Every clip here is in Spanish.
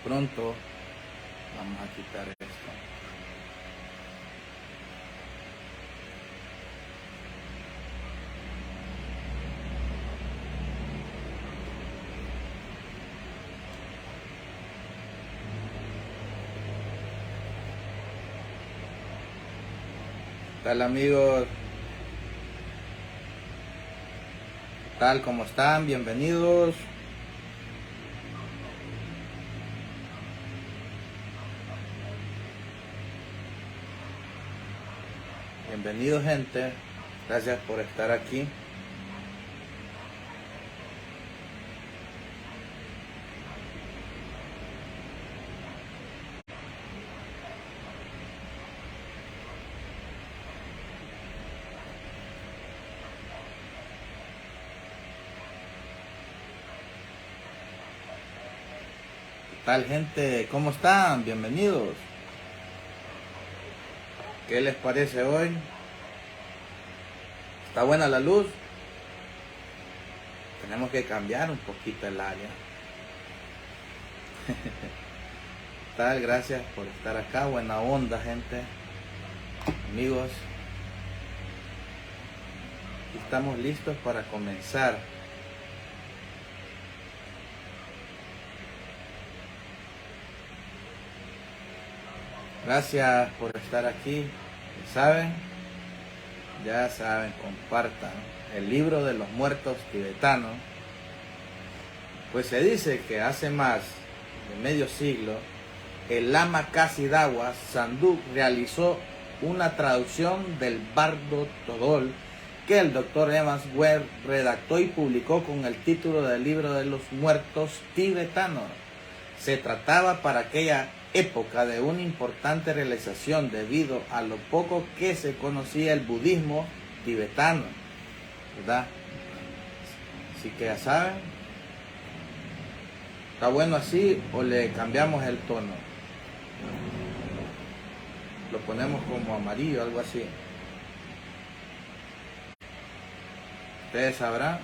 pronto vamos a quitar esto. ¿Qué tal, amigos? ¿Qué tal? ¿Cómo están? Bienvenidos. Bienvenidos, gente. Gracias por estar aquí. ¿Qué tal, gente? ¿Cómo están? Bienvenidos. ¿Qué les parece hoy? ¿Está buena la luz? Tenemos que cambiar un poquito el área. ¿Qué tal? Gracias por estar acá. Buena onda, gente. Amigos. Estamos listos para comenzar. Gracias por estar aquí. Ya saben, compartan el libro de los muertos tibetanos. Pues se dice que hace más de medio siglo, el Lama Kashi Dawa Sanduk realizó una traducción del Bardo Thodol que el Dr. Evans Ware redactó y publicó con el título del libro de los muertos tibetanos. Se trataba para aquella época de una importante realización debido a lo poco que se conocía el budismo tibetano, ¿verdad? Así que ya saben, ¿está bueno así o le cambiamos el tono? Lo ponemos como amarillo, algo así. Ustedes sabrán.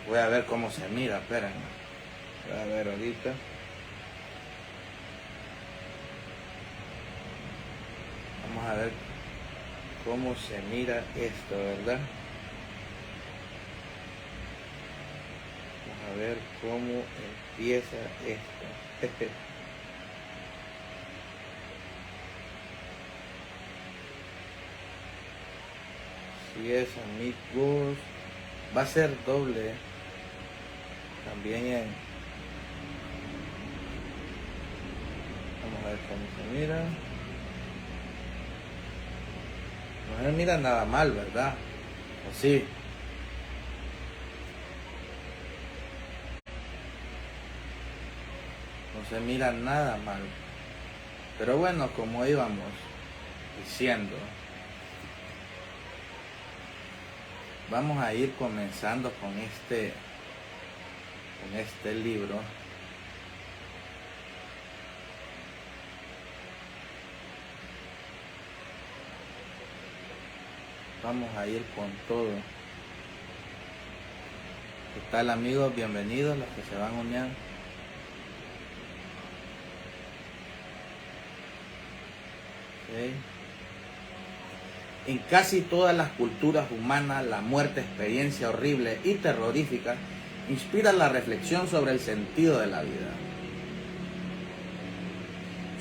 Voy a ver cómo se mira, espérenme. Voy a ver ahorita. Vamos a ver cómo se mira esto, ¿verdad? Vamos a ver cómo empieza esto. Si es amigos, va a ser doble también en... Vamos a ver cómo se mira. No se mira nada mal, ¿verdad? ¿O sí? No se mira nada mal. Pero bueno, como íbamos diciendo, vamos a ir comenzando con este libro. Vamos a ir con todo. ¿Qué tal, amigos? Bienvenidos los que se van uniendo. Okay. En casi todas las culturas humanas, la muerte, experiencia horrible y terrorífica, inspira la reflexión sobre el sentido de la vida,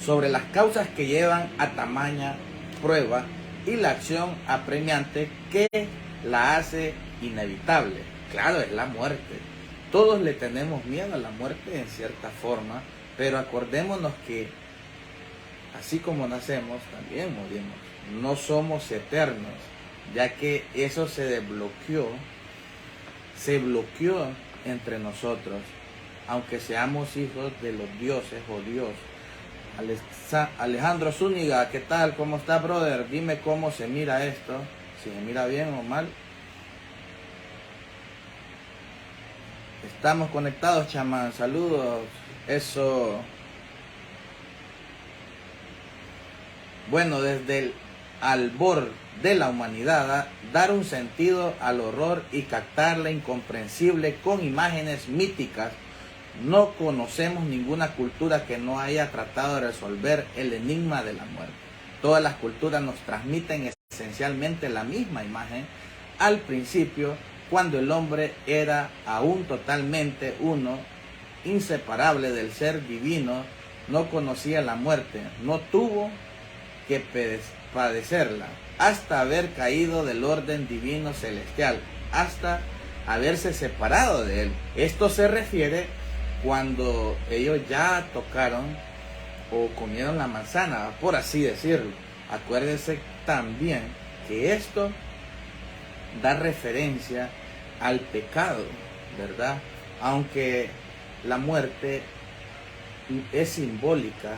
sobre las causas que llevan a tamaña prueba y la acción apremiante que la hace inevitable. Claro, es la muerte. Todos le tenemos miedo a la muerte en cierta forma, pero acordémonos que así como nacemos, también morimos. No somos eternos, ya que eso se bloqueó entre nosotros, aunque seamos hijos de los dioses o Dios. Alejandro Zúñiga, ¿qué tal? ¿Cómo está, brother? Dime cómo se mira esto, si se mira bien o mal. Estamos conectados, chamán, saludos, eso. Bueno, desde el albor de la humanidad, dar un sentido al horror y captar la incomprensible con imágenes míticas No conocemos ninguna cultura que no haya tratado de resolver el enigma de la muerte. Todas las culturas nos transmiten esencialmente la misma imagen al principio, cuando el hombre era aún totalmente uno, inseparable del ser divino, no conocía la muerte, no tuvo que padecerla, hasta haber caído del orden divino celestial, hasta haberse separado de él. Esto se refiere cuando ellos ya tocaron o comieron la manzana, por así decirlo. Acuérdense también que esto da referencia al pecado, ¿verdad? Aunque la muerte es simbólica,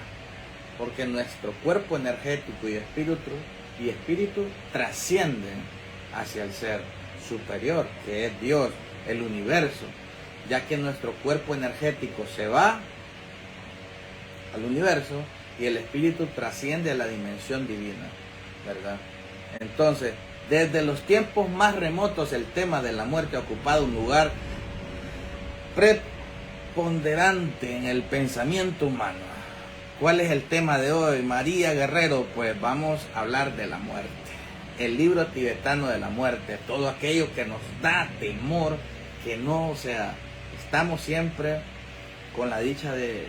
porque nuestro cuerpo energético y espíritu trascienden hacia el ser superior, que es Dios, el universo, ya que nuestro cuerpo energético se va al universo y el espíritu trasciende a la dimensión divina, ¿verdad? Entonces, desde los tiempos más remotos el tema de la muerte ha ocupado un lugar preponderante en el pensamiento humano. ¿Cuál es el tema de hoy, María Guerrero? Pues vamos a hablar de la muerte. El libro tibetano de la muerte, todo aquello que nos da temor, que no, o sea, estamos siempre con la dicha de,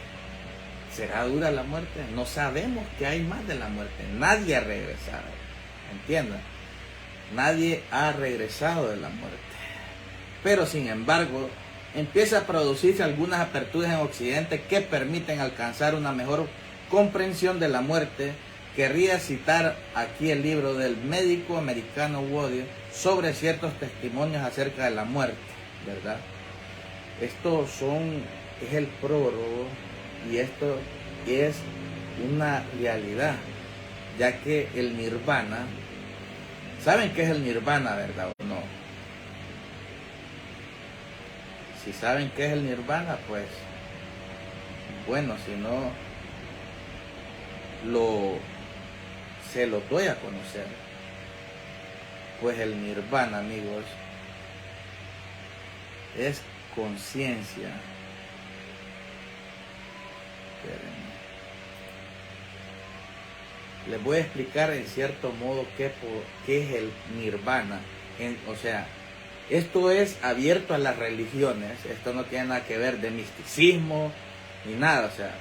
¿será dura la muerte? No sabemos que hay más de la muerte. Nadie ha regresado, ¿entiendes? Nadie ha regresado de la muerte. Pero sin embargo, empieza a producirse algunas aperturas en Occidente que permiten alcanzar una mejor comprensión de la muerte. Querría citar aquí el libro del médico americano Woody sobre ciertos testimonios acerca de la muerte, ¿verdad? Esto es el prólogo y esto es una realidad, ya que el nirvana, ¿saben qué es el nirvana, verdad o no? Si saben qué es el nirvana, pues bueno, si no se lo doy a conocer. Pues el nirvana, amigos, es conciencia. Les voy a explicar en cierto modo qué es el nirvana. O sea, esto es abierto a las religiones. Esto no tiene nada que ver de misticismo ni nada. O sea,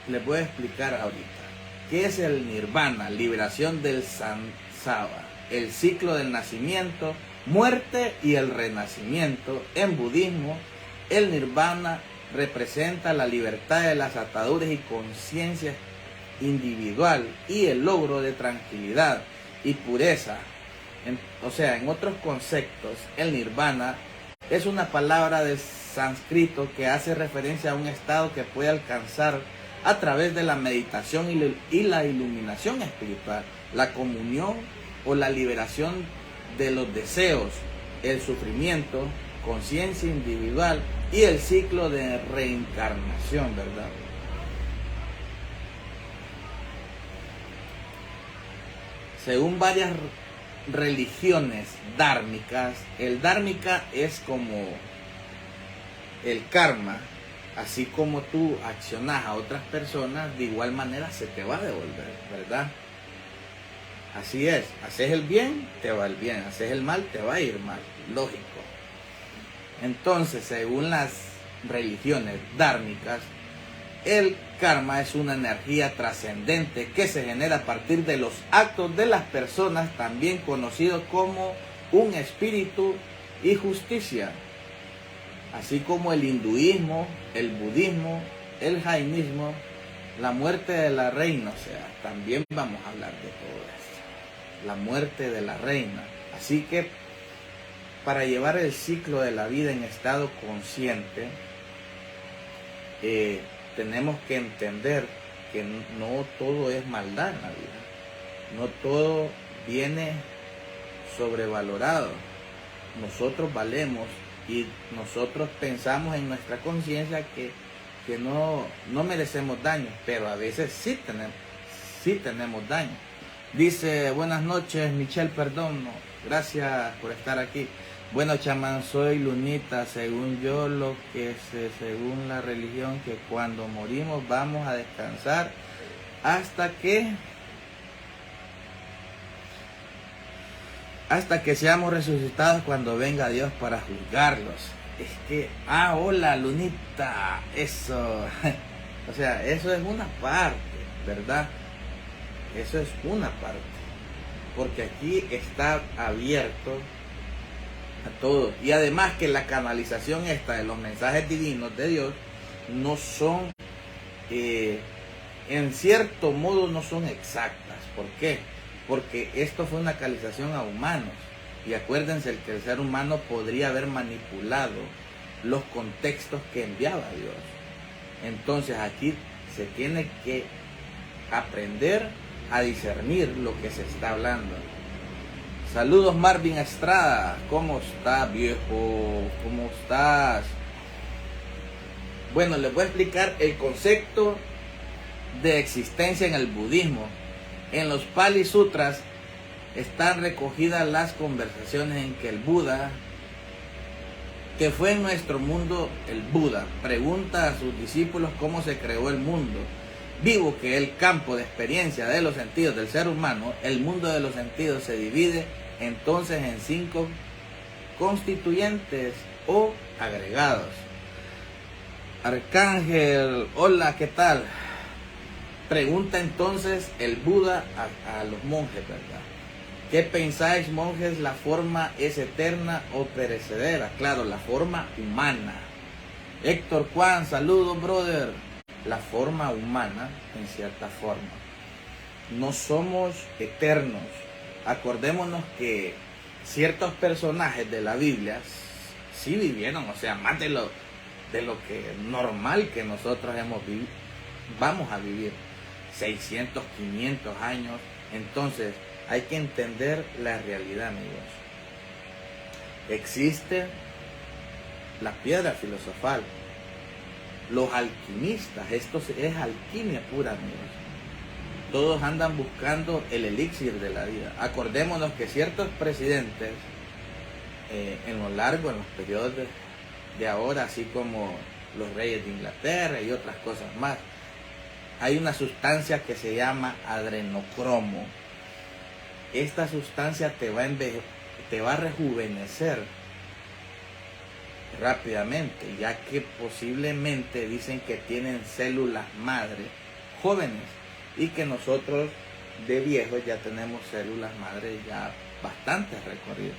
les voy a explicar ahorita. ¿Qué es el nirvana? Liberación del samsara, el ciclo del nacimiento, muerte y el renacimiento. En budismo, el nirvana representa la libertad de las ataduras y conciencia individual y el logro de tranquilidad y pureza. O sea, en otros conceptos, el nirvana es una palabra de sánscrito que hace referencia a un estado que puede alcanzar a través de la meditación y la iluminación espiritual, la comunión o la liberación de los deseos, el sufrimiento, conciencia individual y el ciclo de reencarnación, ¿verdad? Según varias religiones dármicas, el dármica es como el karma. Así como tú accionas a otras personas, de igual manera se te va a devolver, ¿verdad? Así es, haces el bien, te va el bien, haces el mal, te va a ir mal, lógico. Entonces, según las religiones dármicas, el karma es una energía trascendente que se genera a partir de los actos de las personas, también conocido como un espíritu y justicia. Así como el hinduismo, el budismo, el jainismo, la muerte de la reina, o sea, también vamos a hablar de todo esto. La muerte de la reina. Así que para llevar el ciclo de la vida en estado consciente, tenemos que entender que no todo es maldad en la vida. No todo viene sobrevalorado. Nosotros valemos. Y nosotros pensamos en nuestra conciencia que no merecemos daño, pero a veces sí tenemos daño. Dice, buenas noches, Michelle Perdomo, gracias por estar aquí. Bueno, chamán, soy lunita, según yo lo que sé, según la religión, que cuando morimos vamos a descansar hasta que seamos resucitados cuando venga Dios para juzgarlos. Es que, hola lunita, eso, o sea, eso es una parte, ¿verdad? Eso es una parte, porque aquí está abierto a todo. Y además que la canalización esta de los mensajes divinos de Dios no son, en cierto modo no son exactas. ¿Por qué? Porque esto fue una canalización a humanos. Y acuérdense que el ser humano podría haber manipulado los contextos que enviaba Dios. Entonces aquí se tiene que aprender a discernir lo que se está hablando. Saludos Marvin Estrada, ¿cómo estás, viejo? ¿Cómo estás? Bueno, les voy a explicar el concepto de existencia en el budismo. En los Pali Sutras están recogidas las conversaciones en que el Buda, que fue en nuestro mundo el Buda, pregunta a sus discípulos cómo se creó el mundo vivo, que es el campo de experiencia de los sentidos del ser humano. El mundo de los sentidos se divide entonces en 5 constituyentes o agregados. Arcángel, hola, ¿qué tal? Pregunta entonces el Buda a los monjes, ¿verdad? ¿Qué pensáis, monjes? ¿La forma es eterna o perecedera? Claro, la forma humana. Héctor Juan, saludos, brother. La forma humana, en cierta forma, no somos eternos. Acordémonos que ciertos personajes de la Biblia sí vivieron, o sea, más de lo que normal que nosotros vamos a vivir 600, 500 años. Entonces hay que entender la realidad, amigos. Existe la piedra filosofal, los alquimistas, esto es alquimia pura, amigos. Todos andan buscando el elixir de la vida. Acordémonos que ciertos presidentes en lo largo, en los periodos de ahora, así como los reyes de Inglaterra y otras cosas más, hay una sustancia que se llama adrenocromo. Esta sustancia te va a rejuvenecer rápidamente, ya que posiblemente dicen que tienen células madre jóvenes y que nosotros de viejos ya tenemos células madre ya bastante recorridas.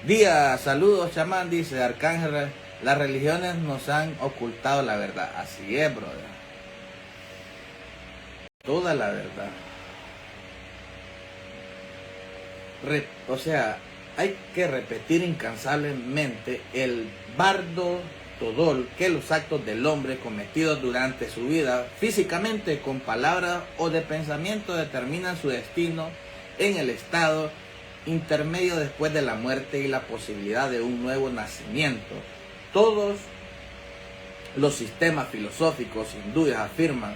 Día, saludos chamán, dice Arcángel, las religiones nos han ocultado la verdad. Así es, brother, toda la verdad. O sea, hay que repetir incansablemente el bardo Todol, que los actos del hombre cometidos durante su vida físicamente, con palabras o de pensamiento, determinan su destino en el estado intermedio después de la muerte y la posibilidad de un nuevo nacimiento. Todos los sistemas filosóficos hindúes afirman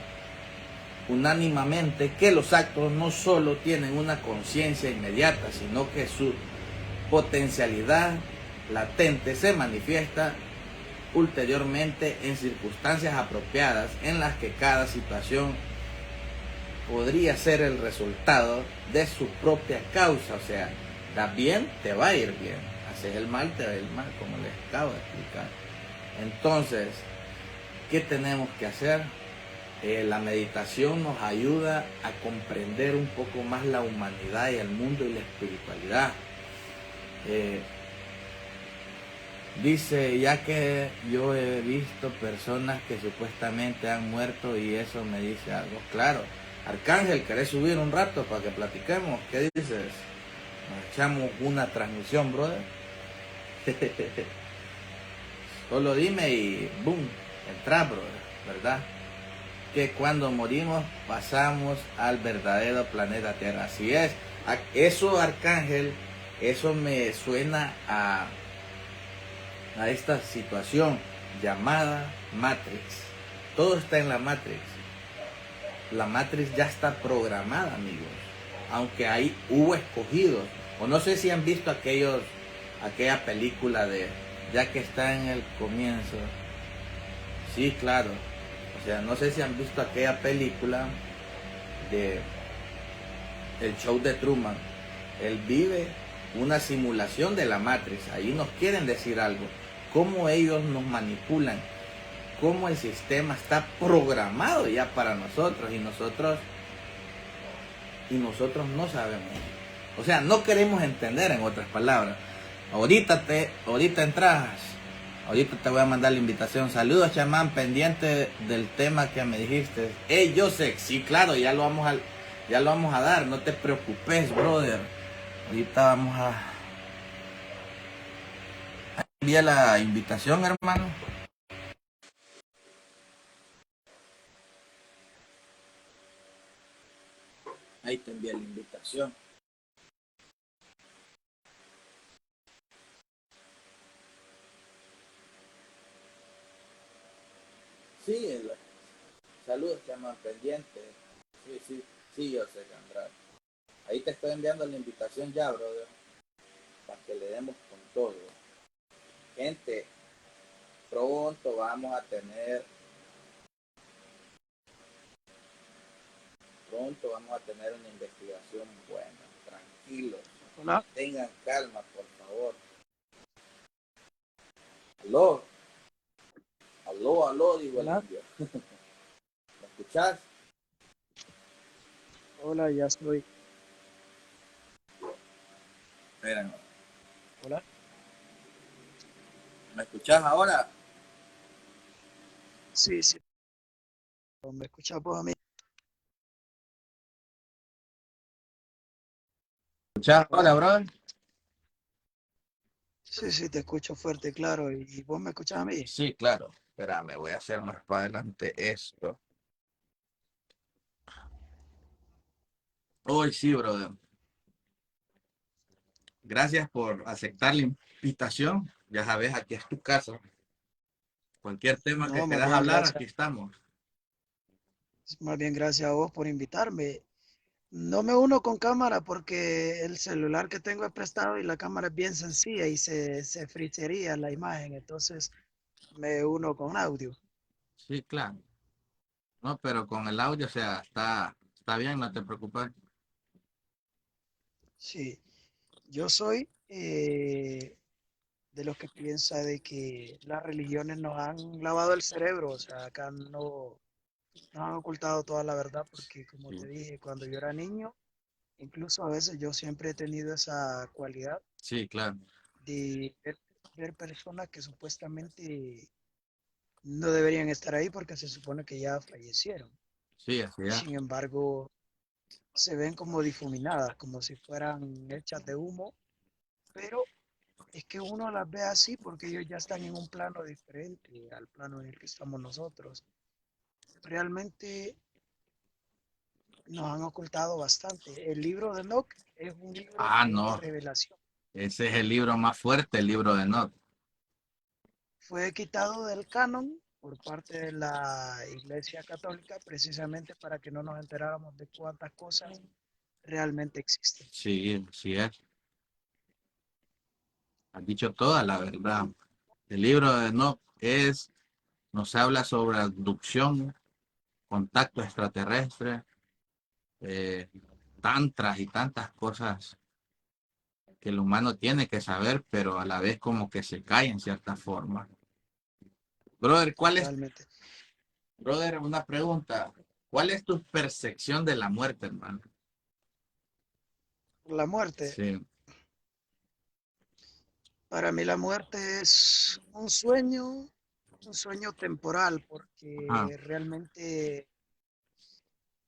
unánimemente que los actos no solo tienen una conciencia inmediata, sino que su potencialidad latente se manifiesta ulteriormente en circunstancias apropiadas, en las que cada situación podría ser el resultado de su propia causa. O sea, das bien, te va a ir bien, haces el mal, te va a ir mal, como les acabo de explicar. Entonces, ¿qué tenemos que hacer? La meditación nos ayuda a comprender un poco más la humanidad y el mundo y la espiritualidad. Dice, ya que yo he visto personas que supuestamente han muerto y eso me dice algo. Claro, Arcángel, ¿querés subir un rato para que platiquemos? ¿Qué dices? Nos echamos una transmisión, brother. Solo dime y boom, entra, brother, ¿verdad? Que cuando morimos pasamos al verdadero planeta Tierra. Así es. Eso, Arcángel, eso me suena a esta situación llamada Matrix. Todo está en la Matrix. La Matrix ya está programada, amigos. Aunque ahí hubo escogidos. O no sé si han visto aquellos aquella película de ya que está en el comienzo. Sí, claro. O sea, no sé si han visto aquella película de El show de Truman. Él vive una simulación de la Matrix. Ahí nos quieren decir algo. Cómo ellos nos manipulan. Cómo el sistema está programado ya para nosotros y nosotros no sabemos. O sea, no queremos entender, en otras palabras. Ahorita entras. Ahorita te voy a mandar la invitación. Saludos, chamán, pendiente del tema que me dijiste. Yo sé, sí, claro, ya lo vamos a dar. No te preocupes, brother. Ahorita vamos a enviar la invitación, hermano. Ahí te envié la invitación. Sí, saludos, chamán, pendiente. Sí, yo sé, Candral. Ahí te estoy enviando la invitación ya, brother. Para que le demos con todo. Gente, pronto vamos a tener una investigación buena. Tranquilos. Hola. Tengan calma, por favor. Aló. Aló, digo el Hola. indio. ¿Me escuchás? Hola, ya estoy. Espérame. Hola. ¿Me escuchás ahora? Sí, sí. ¿Me escuchas vos a mí? ¿Me escuchás ahora, brother? Sí, sí, te escucho fuerte, claro. ¿Y vos me escuchás a mí? Sí, claro. Espérame, voy a hacer más para adelante esto. Hoy sí, brother. Gracias por aceptar la invitación. Ya sabes, aquí es tu casa. Cualquier tema que No, quieras hablar, aquí estamos. más bien gracias a vos por invitarme. No me uno con cámara porque el celular que tengo es prestado y la cámara es bien sencilla y se frisería la imagen. Entonces me uno con audio. Sí, claro. No, pero con el audio, o sea, está bien, no te preocupes. Sí, yo soy de los que piensa de que las religiones nos han lavado el cerebro. O sea, acá no nos han ocultado toda la verdad porque, como te Sí, dije, cuando yo era niño, incluso a veces yo siempre he tenido esa cualidad sí, claro. de ver personas que supuestamente no deberían estar ahí porque se supone que ya fallecieron. Sí, así Y es. sin embargo, se ven como difuminadas, como si fueran hechas de humo, pero es que uno las ve así porque ellos ya están en un plano diferente al plano en el que estamos nosotros. Realmente nos han ocultado bastante. El libro de Enoch es un libro Ah, de no. revelación. Ese es el libro más fuerte, el libro de Not. Fue quitado del canon por parte de la Iglesia Católica precisamente para que no nos enteráramos de cuántas cosas realmente existen. Sí, sí es. Has dicho toda la verdad. El libro de Not nos habla sobre abducción, contacto extraterrestre, eh, tantras y tantas cosas que el humano tiene que saber, pero a la vez como que se cae en cierta forma. Brother, Realmente. brother, una pregunta. ¿Cuál es tu percepción de la muerte, hermano? La muerte, Sí. para mí la muerte es un sueño temporal, Ajá. porque realmente,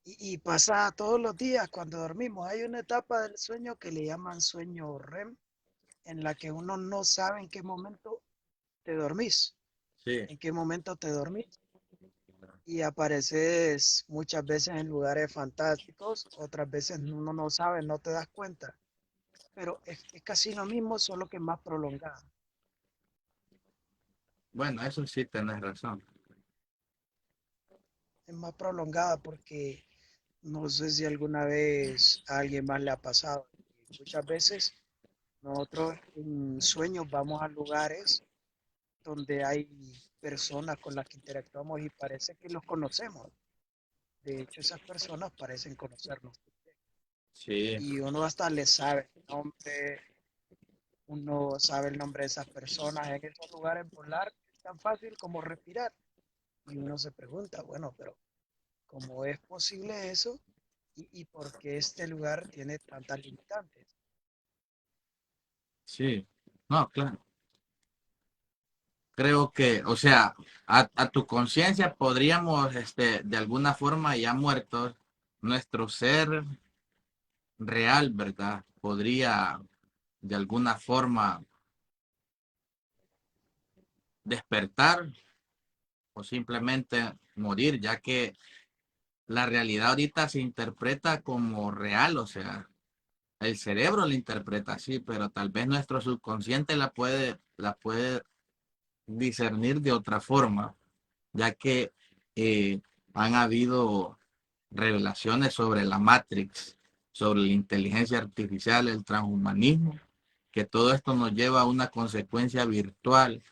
y pasa todos los días cuando dormimos. Hay una etapa del sueño que le llaman sueño REM, en la que uno no sabe en qué momento te dormís, Sí. en qué momento te dormís y apareces muchas veces en lugares fantásticos, otras veces uno no sabe, no te das cuenta, pero es casi lo mismo, solo que más prolongado. Bueno, eso sí tenés razón. Es más prolongada porque no sé si alguna vez a alguien más le ha pasado. Muchas veces Nosotros en sueños vamos a lugares donde hay personas con las que interactuamos y parece que los conocemos. De hecho, esas personas parecen conocernos. Sí, Y uno hasta les sabe el nombre, uno sabe el nombre de esas personas. En esos lugares volar es tan fácil como respirar. Y uno se pregunta, bueno, pero ¿cómo es posible eso? Y por qué este lugar tiene tantas limitantes? sí. No, claro. Creo que, o sea, a tu conciencia podríamos, de alguna forma ya muertos, nuestro ser real, ¿verdad? Podría de alguna forma despertar o simplemente morir, ya que la realidad ahorita se interpreta como real, o sea, el cerebro la interpreta así, pero tal vez nuestro subconsciente la puede discernir de otra forma, ya que eh, han habido revelaciones sobre la Matrix, sobre la inteligencia artificial, el transhumanismo, que todo esto nos lleva a una consecuencia virtual,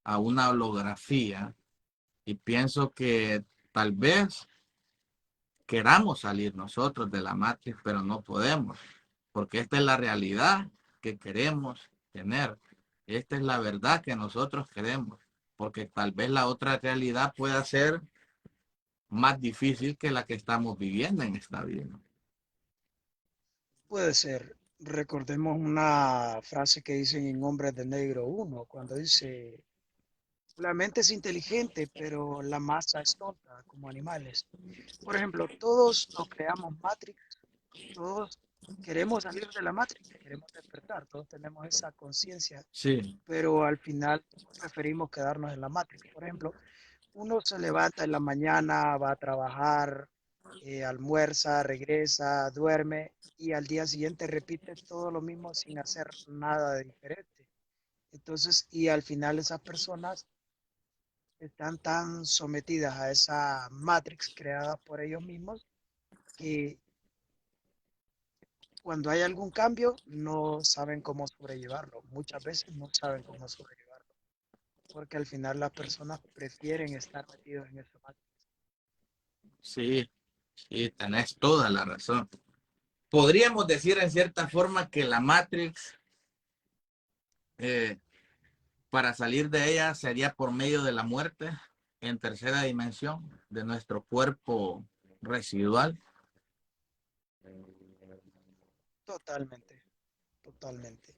a una holografía, y pienso que tal vez queramos salir nosotros de la Matrix, pero no podemos, porque esta es la realidad que queremos tener. Esta es la verdad que nosotros queremos, porque tal vez la otra realidad pueda ser más difícil que la que estamos viviendo en esta vida. Puede ser. Recordemos una frase que dicen en Hombres de Negro uno cuando dice, la mente es inteligente, pero la masa es tonta, como animales. Por ejemplo, todos nos creamos Matrix, todos queremos salir de la Matrix, queremos despertar, todos tenemos esa conciencia, Sí, pero al final preferimos quedarnos en la Matrix. Por ejemplo, uno se levanta en la mañana, va a trabajar, almuerza, regresa, duerme y al día siguiente repite todo lo mismo sin hacer nada de diferente. Entonces, y al final esas personas están tan sometidas a esa matrix creada por ellos mismos que cuando hay algún cambio no saben cómo sobrellevarlo. Muchas veces no saben cómo sobrellevarlo, porque al final las personas prefieren estar metidos en esa matrix. sí, sí, tenés toda la razón. Podríamos decir en cierta forma que la Matrix, eh, para salir de ella, sería por medio de la muerte en tercera dimensión de nuestro cuerpo residual. Totalmente, totalmente.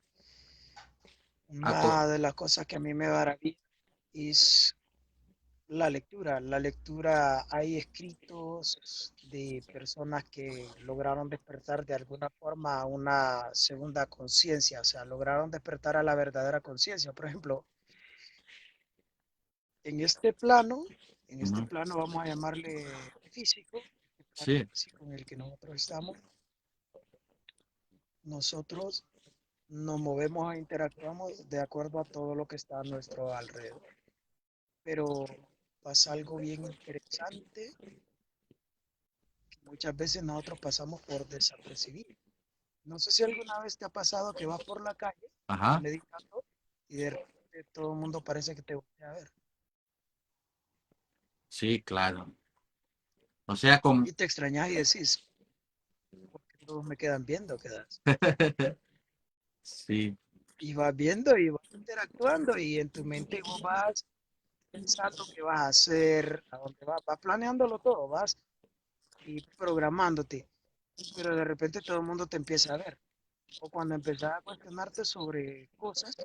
Aco- Una de las cosas que a mí me maravilla es la lectura. La lectura, hay escritos de personas que lograron despertar de alguna forma a una segunda conciencia, o sea, lograron despertar a la verdadera conciencia. Por ejemplo, en este plano, en este Ujú. plano vamos a llamarle físico, este plano Sí, físico en el que nosotros estamos, nosotros nos movemos e interactuamos de acuerdo a todo lo que está a nuestro alrededor. Pero pasa algo bien interesante que muchas veces nosotros pasamos por desapercibido. No sé si alguna vez te ha pasado que vas por la calle, vas ajá, meditando y de repente todo el mundo parece que te voltea a ver. sí, claro. O sea, como, Y te extrañas y decís, ¿por qué todos me quedan viendo? Quedas. sí, Y vas viendo y vas interactuando y en tu mente vos vas pensando qué vas a hacer, a dónde vas planeándolo todo, vas y programándote, pero de repente todo el mundo te empieza a ver. O cuando empezás a cuestionarte sobre cosas,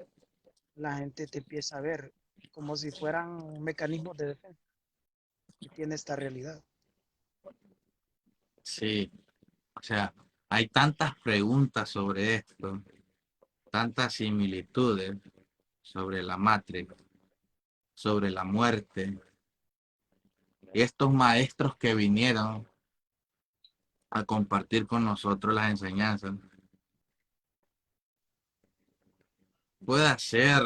la gente te empieza a ver como si fueran mecanismos de defensa que tiene esta realidad. sí. O sea, hay tantas preguntas sobre esto, tantas similitudes sobre la Matrix, sobre la muerte. Y estos maestros que vinieron a compartir con nosotros las enseñanzas, puede ser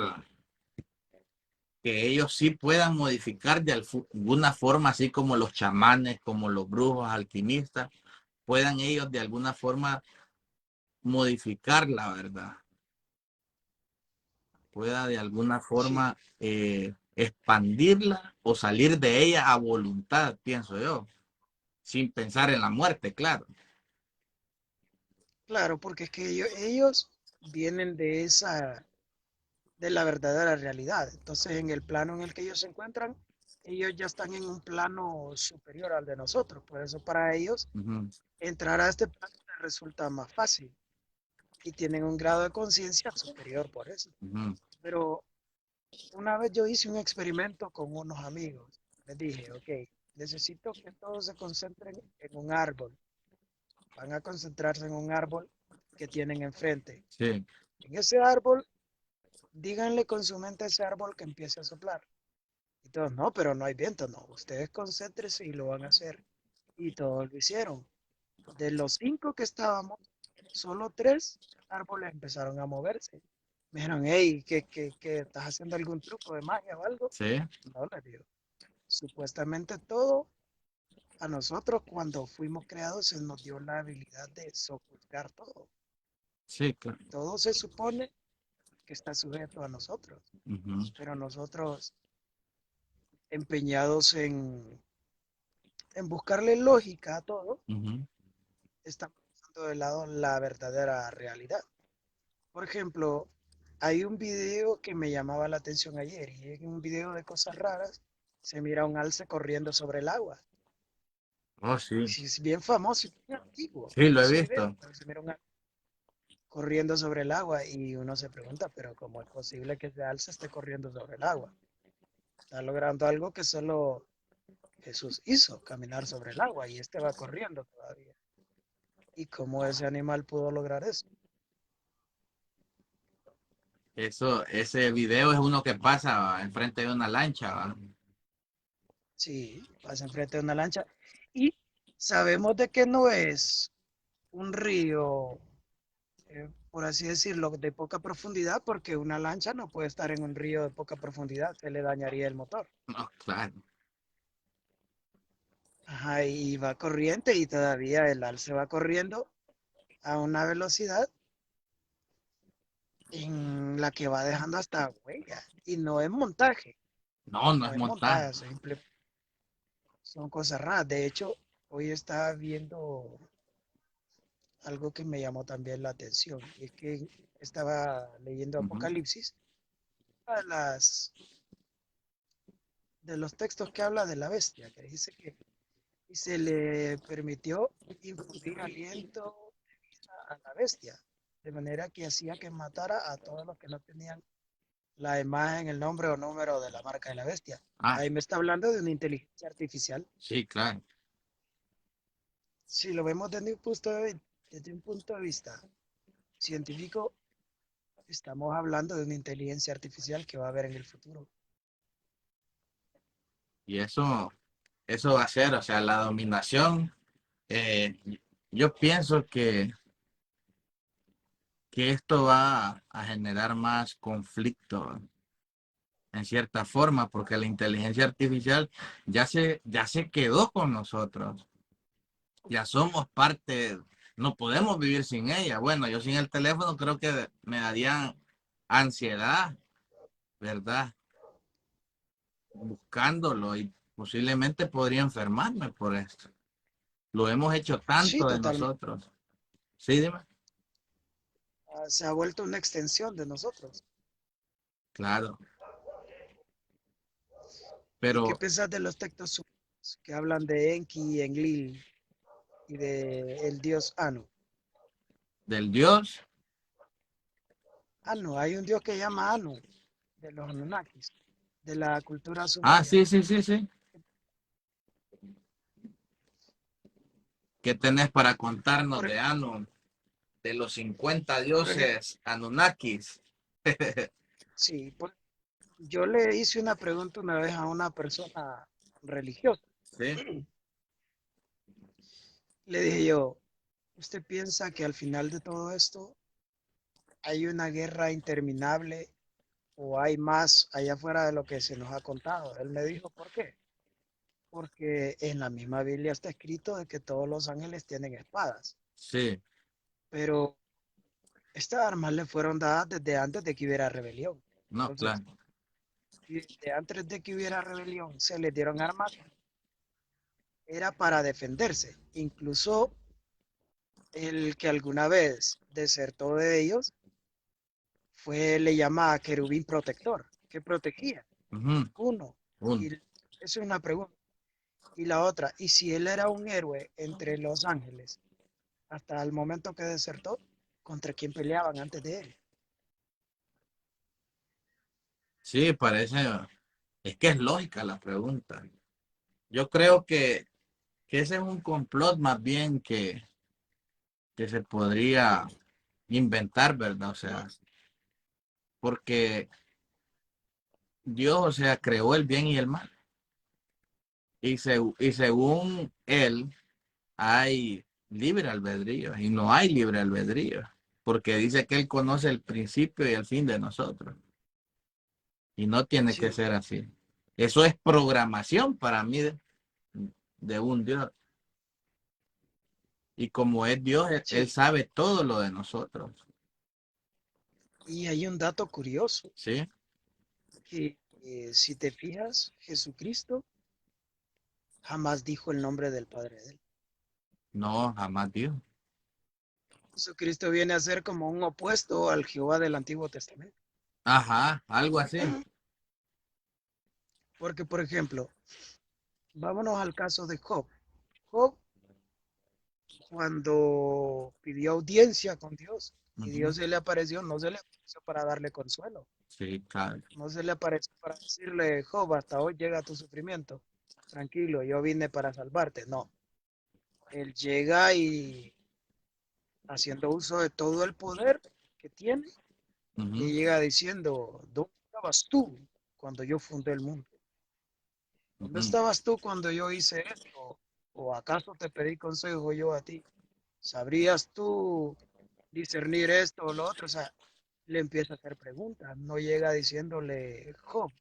que ellos sí puedan modificar de alguna forma, así como los chamanes, como los brujos alquimistas, puedan ellos de alguna forma modificar la verdad. pueda de alguna Sí, forma expandirla o salir de ella a voluntad, pienso yo, sin pensar en la muerte, claro. claro, porque es que ellos vienen de la verdadera realidad. Entonces, en el plano en el que ellos se encuentran, ellos ya están en un plano superior al de nosotros. Por eso para ellos Ujú, entrar a este plano les resulta más fácil y tienen un grado de conciencia superior por eso. ujú, Pero una vez yo hice un experimento con unos amigos. Les dije, ok, necesito que todos se concentren en un árbol. Van a concentrarse en un árbol que tienen enfrente. sí, En ese árbol, díganle con su mente a ese árbol que empiece a soplar. Y todos, no, pero no hay viento, no. Ustedes concéntrense y lo van a hacer. Y todos lo hicieron. De los 5 que estábamos, solo 3 árboles empezaron a moverse. Me dijeron, hey, ¿qué estás haciendo algún truco de magia o algo? sí, No, les digo. Supuestamente todo a nosotros cuando fuimos creados se nos dio la habilidad de sojuzgar todo. sí, claro. Todo se supone que está sujeto a nosotros, Ujú, pero nosotros empeñados en buscarle lógica a todo, ujú, estamos dejando de lado la verdadera realidad. Por ejemplo, hay un video que me llamaba la atención ayer y en un video de cosas raras se mira un alce corriendo sobre el agua. oh, Y sí, si es bien famoso y bien antiguo sí, lo he ese video, visto. pero se mira un alce corriendo sobre el agua y uno se pregunta, pero ¿cómo es posible que ese alce esté corriendo sobre el agua? Está logrando algo que solo Jesús hizo, caminar sobre el agua y este va corriendo todavía. ¿Y cómo ese animal pudo lograr eso? Eso, ese video es uno que pasa enfrente de una lancha, ¿va? Sí, pasa enfrente de una lancha y sabemos de que no es un río, por así decirlo, de poca profundidad, porque una lancha no puede estar en un río de poca profundidad, se le dañaría el motor. No, claro. Ajá, y va corriente y todavía el alce va corriendo a una velocidad en la que va dejando hasta huella. Y no es montaje, No, no no es es montaje, montaje. son cosas raras. De hecho, hoy estaba viendo algo que me llamó también la atención. Y es que estaba leyendo Ujú, Apocalipsis, una de los textos que habla de la bestia, que dice que y se le permitió infundir aliento a la bestia, de manera que hacía que matara a todos los que no tenían la imagen, el nombre o número de la marca de la bestia. ah, Ahí me está hablando de una inteligencia artificial. sí, claro. Si lo vemos desde un punto de vista científico, estamos hablando de una inteligencia artificial que va a haber en el futuro. Y eso va a ser, o sea, la dominación. eh, yo pienso que esto va a generar más conflicto en cierta forma, porque la inteligencia artificial ya se quedó con nosotros. Ya somos parte, no podemos vivir sin ella. Bueno, yo sin el teléfono creo que me daría ansiedad, ¿verdad? Buscándolo y posiblemente podría enfermarme por esto. Lo hemos hecho Sí, tanto de totalmente. nosotros. Sí, dime. Se ha vuelto una extensión de nosotros. Claro, ¿Y qué pero piensas de los textos sumerios que hablan de Enki y Enlil y de el dios Anu? del Dios. Anu, hay un dios que se llama Anu, de los Anunnakis, de la cultura Ah, sumeria. sí, sí, sí, sí. ¿Qué tenés para contarnos Por, de Anu, de los 50 por ejemplo, dioses Anunnakis? sí, yo le hice una pregunta una vez a una persona religiosa. Sí, Le dije yo, ¿usted piensa que al final de todo esto hay una guerra interminable o hay más allá afuera de lo que se nos ha contado? Él me dijo, ¿por qué? Porque en la misma Biblia está escrito de que todos los ángeles tienen espadas, sí, pero estas armas le fueron dadas desde antes de que hubiera rebelión. No, Entonces, claro. antes de que hubiera rebelión, se les dieron armas, era para defenderse. Incluso el que alguna vez desertó de ellos le llamaba querubín protector, que protegía. Ujú, Uno. uno. Y eso es una pregunta. Y la otra, ¿y si él era un héroe entre los ángeles hasta el momento que desertó? ¿Contra quién peleaban antes de él? Sí, parece, es que es lógica la pregunta. Yo creo que ese es un complot más bien que se podría inventar, ¿verdad? O sea, porque Dios, o sea, creó el bien y el mal. Y según él, hay libre albedrío y no hay libre albedrío, porque dice que él conoce el principio y el fin de nosotros y no tiene que Sí, ser así. Eso es programación para mí de un Dios. Y como es Dios, él sí. sabe todo lo de nosotros, Y hay un dato curioso, ¿sí? que si te fijas, Jesucristo jamás dijo el nombre del Padre de él. No, jamás Dios. Jesucristo viene a ser como un opuesto al Jehová del Antiguo Testamento. Ajá, algo así. Porque, por ejemplo, vámonos al caso de Job. Job, cuando pidió audiencia con Dios y Ujú. Dios se le apareció, no se le apareció para darle consuelo, Sí, claro. no se le apareció para decirle, Job, hasta hoy llega tu sufrimiento, tranquilo, yo vine para salvarte. No, él llega y haciendo uso de todo el poder que tiene, le Ujú, llega diciendo, ¿dónde estabas tú cuando yo fundé el mundo? ¿Dónde ujú, estabas tú cuando yo hice esto? ¿O acaso te pedí consejo yo a ti? ¿Sabrías tú discernir esto o lo otro? O sea, le empieza a hacer preguntas. No llega diciéndole, Job,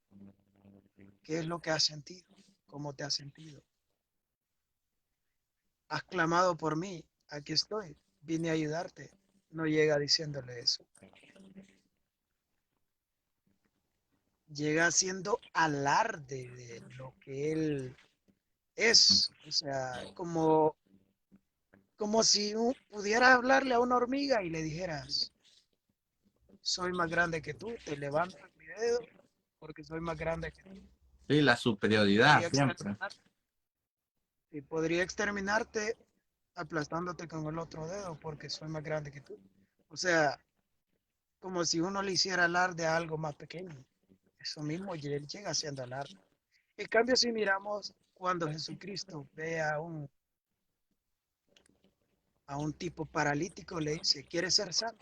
¿qué es lo que has sentido? ¿Cómo te has sentido? Has clamado por mí. Aquí estoy. Vine a ayudarte. No llega diciéndole eso. Llega haciendo alarde de lo que él es. O sea, como si pudiera hablarle a una hormiga y le dijeras, soy más grande que tú, te levanto mi dedo porque soy más grande que tú. sí, la superioridad Podría siempre. exterminar, y podría exterminarte aplastándote con el otro dedo porque soy más grande que tú. O sea, como si uno le hiciera alarde a algo más pequeño. Eso mismo y él llega haciendo alarde. En cambio, si miramos cuando Jesucristo ve a un tipo paralítico, le dice, ¿quieres ser sano?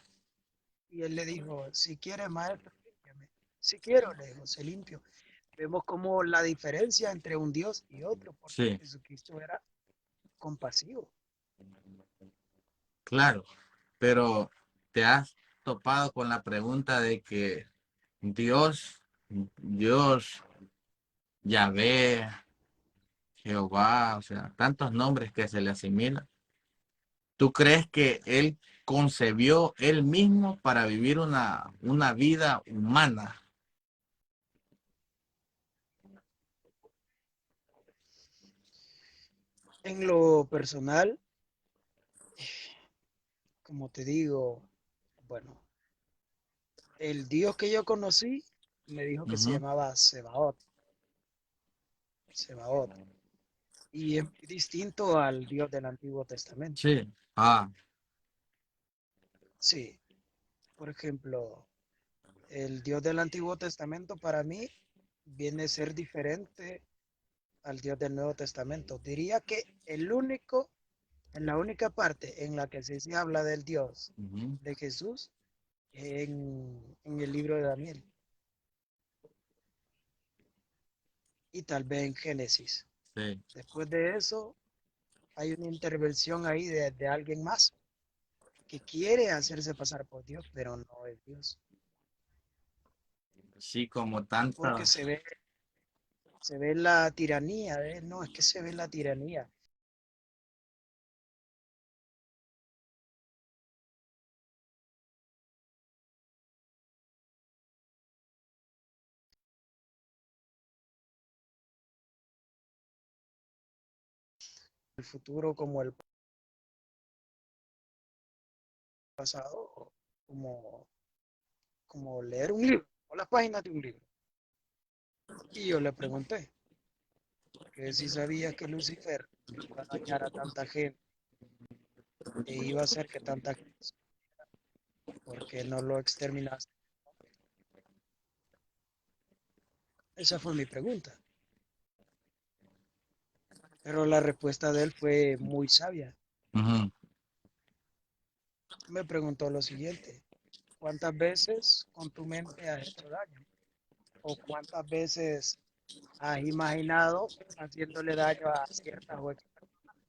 Y él le dijo, si quieres, maestro, límpiame. Si quiero, le dijo, se limpio. Vemos como la diferencia entre un Dios y otro, porque Sí, Jesucristo era compasivo. claro. Pero te has topado con la pregunta de que Dios, Dios, Yahvé, Jehová, o sea, tantos nombres que se le asimilan. ¿Tú crees que él concebió él mismo para vivir una vida humana? En lo personal, como te digo, bueno, el Dios que yo conocí me dijo que se Ujú, llamaba Sebaot, Sebaot, y es muy distinto al Dios del Antiguo Testamento. sí. Ah, Sí, por ejemplo, el Dios del Antiguo Testamento para mí viene a ser diferente al Dios del Nuevo Testamento. Diría que en la única parte en la que sí se habla del Dios ujú, de Jesús, en el libro de Daniel y tal vez en Génesis. sí. Después de eso, hay una intervención ahí de alguien más que quiere hacerse pasar por Dios, pero no es Dios. Sí, como Porque tantas. se ve la tiranía, no, es que se ve la tiranía. el futuro como el pasado, como, como leer un libro o las páginas de un libro. Y yo le pregunté que si sabía que Lucifer iba a dañar a tanta gente e iba a hacer que tanta gente, porque no lo exterminaste. Esa fue mi pregunta. Pero la respuesta de él fue muy sabia. Ujú. Me preguntó lo siguiente: ¿cuántas veces con tu mente has hecho daño? ¿O cuántas veces has imaginado haciéndole daño a ciertas o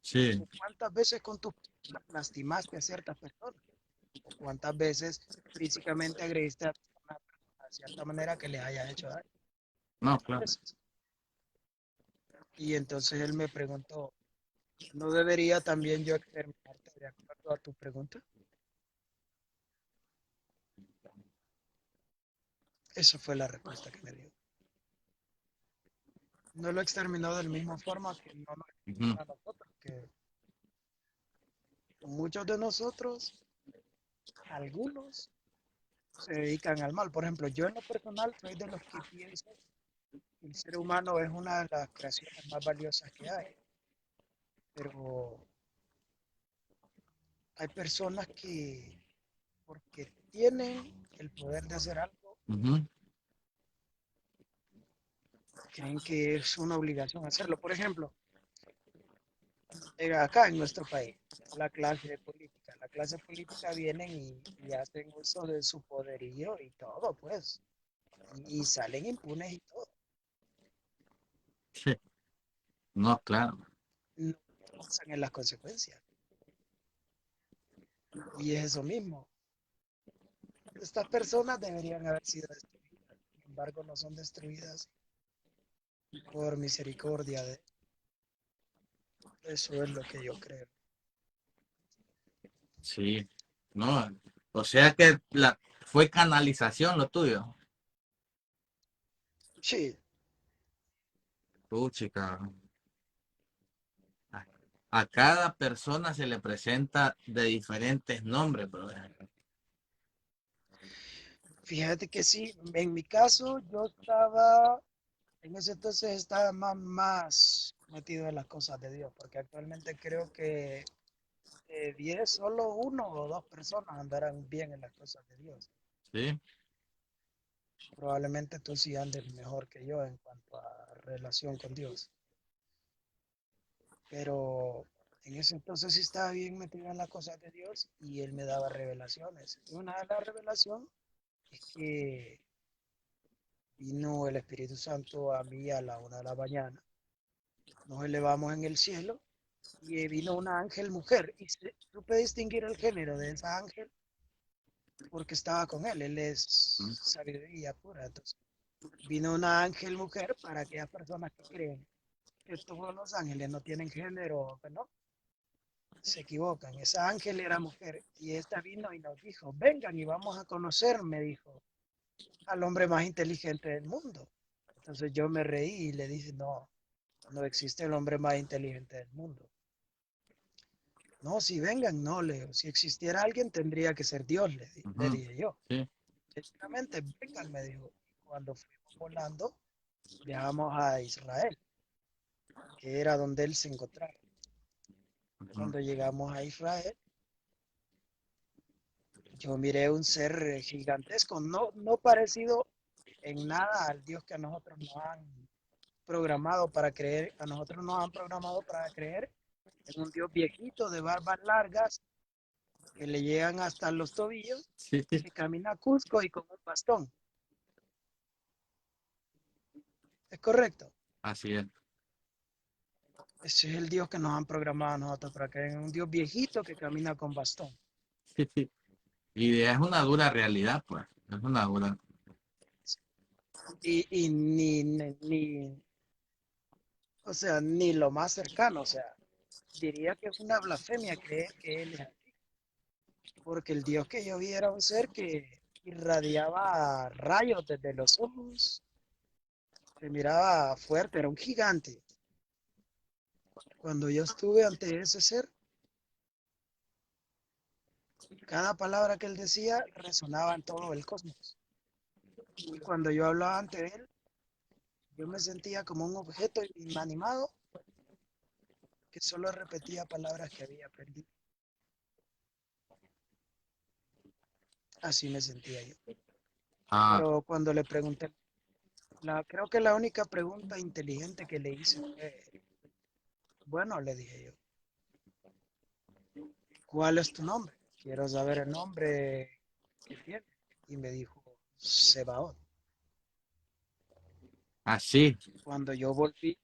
Sí, ¿o cuántas veces con tus palabras lastimaste a ciertas personas? ¿O cuántas veces físicamente agrediste a una persona de cierta manera que les hayas hecho daño? no, ¿Cuántas claro. veces? Y entonces él me preguntó, ¿no debería también yo exterminarte de acuerdo a tu pregunta? Esa fue la respuesta que me dio. No lo exterminó de la misma forma que no nos Ujú. extermina a nosotros, que muchos de nosotros, algunos, se dedican al mal. Por ejemplo, yo en lo personal soy de los que pienso que el ser humano es una de las creaciones más valiosas que hay, pero hay personas que porque tienen el poder de hacer algo, Ujú. creen que es una obligación hacerlo. Por ejemplo, acá en nuestro país, la clase política vienen y hacen uso de su poderío y todo, pues, y salen impunes y todo. Sí, no, claro. No piensan en las consecuencias. Y es eso mismo. Estas personas deberían haber sido destruidas, sin embargo, no son destruidas por misericordia de eso es lo que yo creo. Sí, no. O sea que fue canalización lo tuyo. Sí, Chica. A cada persona se le presenta de diferentes nombres, brother. fíjate que sí, en mi caso yo estaba, en ese entonces estaba más metido en las cosas de Dios, porque actualmente creo que de 10 solo uno o dos personas andarán bien en las cosas de Dios. Sí, Probablemente tú sí andes mejor que yo en cuanto a relación con Dios, pero en ese entonces sí estaba bien metido en las cosas de Dios y Él me daba revelaciones. Y una de las revelaciones es que vino el Espíritu Santo a mí a la 1 de la mañana. Nos elevamos en el cielo y vino una ángel mujer y supe distinguir el género de esa ángel porque estaba con él. Él es sabiduría pura. Entonces, vino una ángel mujer para aquellas personas que creen que todos los ángeles no tienen género, no, se equivocan. Esa ángel era mujer y esta vino y nos dijo, vengan y vamos a conocer, me dijo, al hombre más inteligente del mundo. Entonces yo me reí y le dije, no, no existe el hombre más inteligente del mundo. No, si vengan, no, Leo. Si existiera alguien, tendría que ser Dios, le ujú, dije yo. sí, Sencillamente, vengan, me dijo. Cuando fuimos volando, viajamos a Israel, que era donde él se encontraba. ujú, Cuando llegamos a Israel, yo miré un ser gigantesco, no parecido en nada al Dios que a nosotros nos han programado para creer, a nosotros nos han programado para creer en un Dios viejito de barbas largas que le llegan hasta los tobillos, sí, sí, que camina a Cusco y con un bastón. ¿Es correcto? así es. Ese es el Dios que nos han programado a nosotros para creer en un Dios viejito que camina con bastón. Sí, sí. Y es una dura realidad, pues. Es una dura. Y o sea, ni lo más cercano, o sea, diría que es una blasfemia creer que Él es así, porque el Dios que yo vi era un ser que irradiaba rayos desde los ojos, se miraba fuerte, era un gigante. Cuando yo estuve ante ese ser, cada palabra que él decía resonaba en todo el cosmos. Y cuando yo hablaba ante él, yo me sentía como un objeto inanimado que solo repetía palabras que había aprendido. Así me sentía yo. Ah, Pero cuando le pregunté, creo que la única pregunta inteligente que le hice fue, bueno, le dije yo, ¿cuál es tu nombre? Quiero saber el nombre que tiene. Y me dijo, Sebaot. así. Cuando yo volví,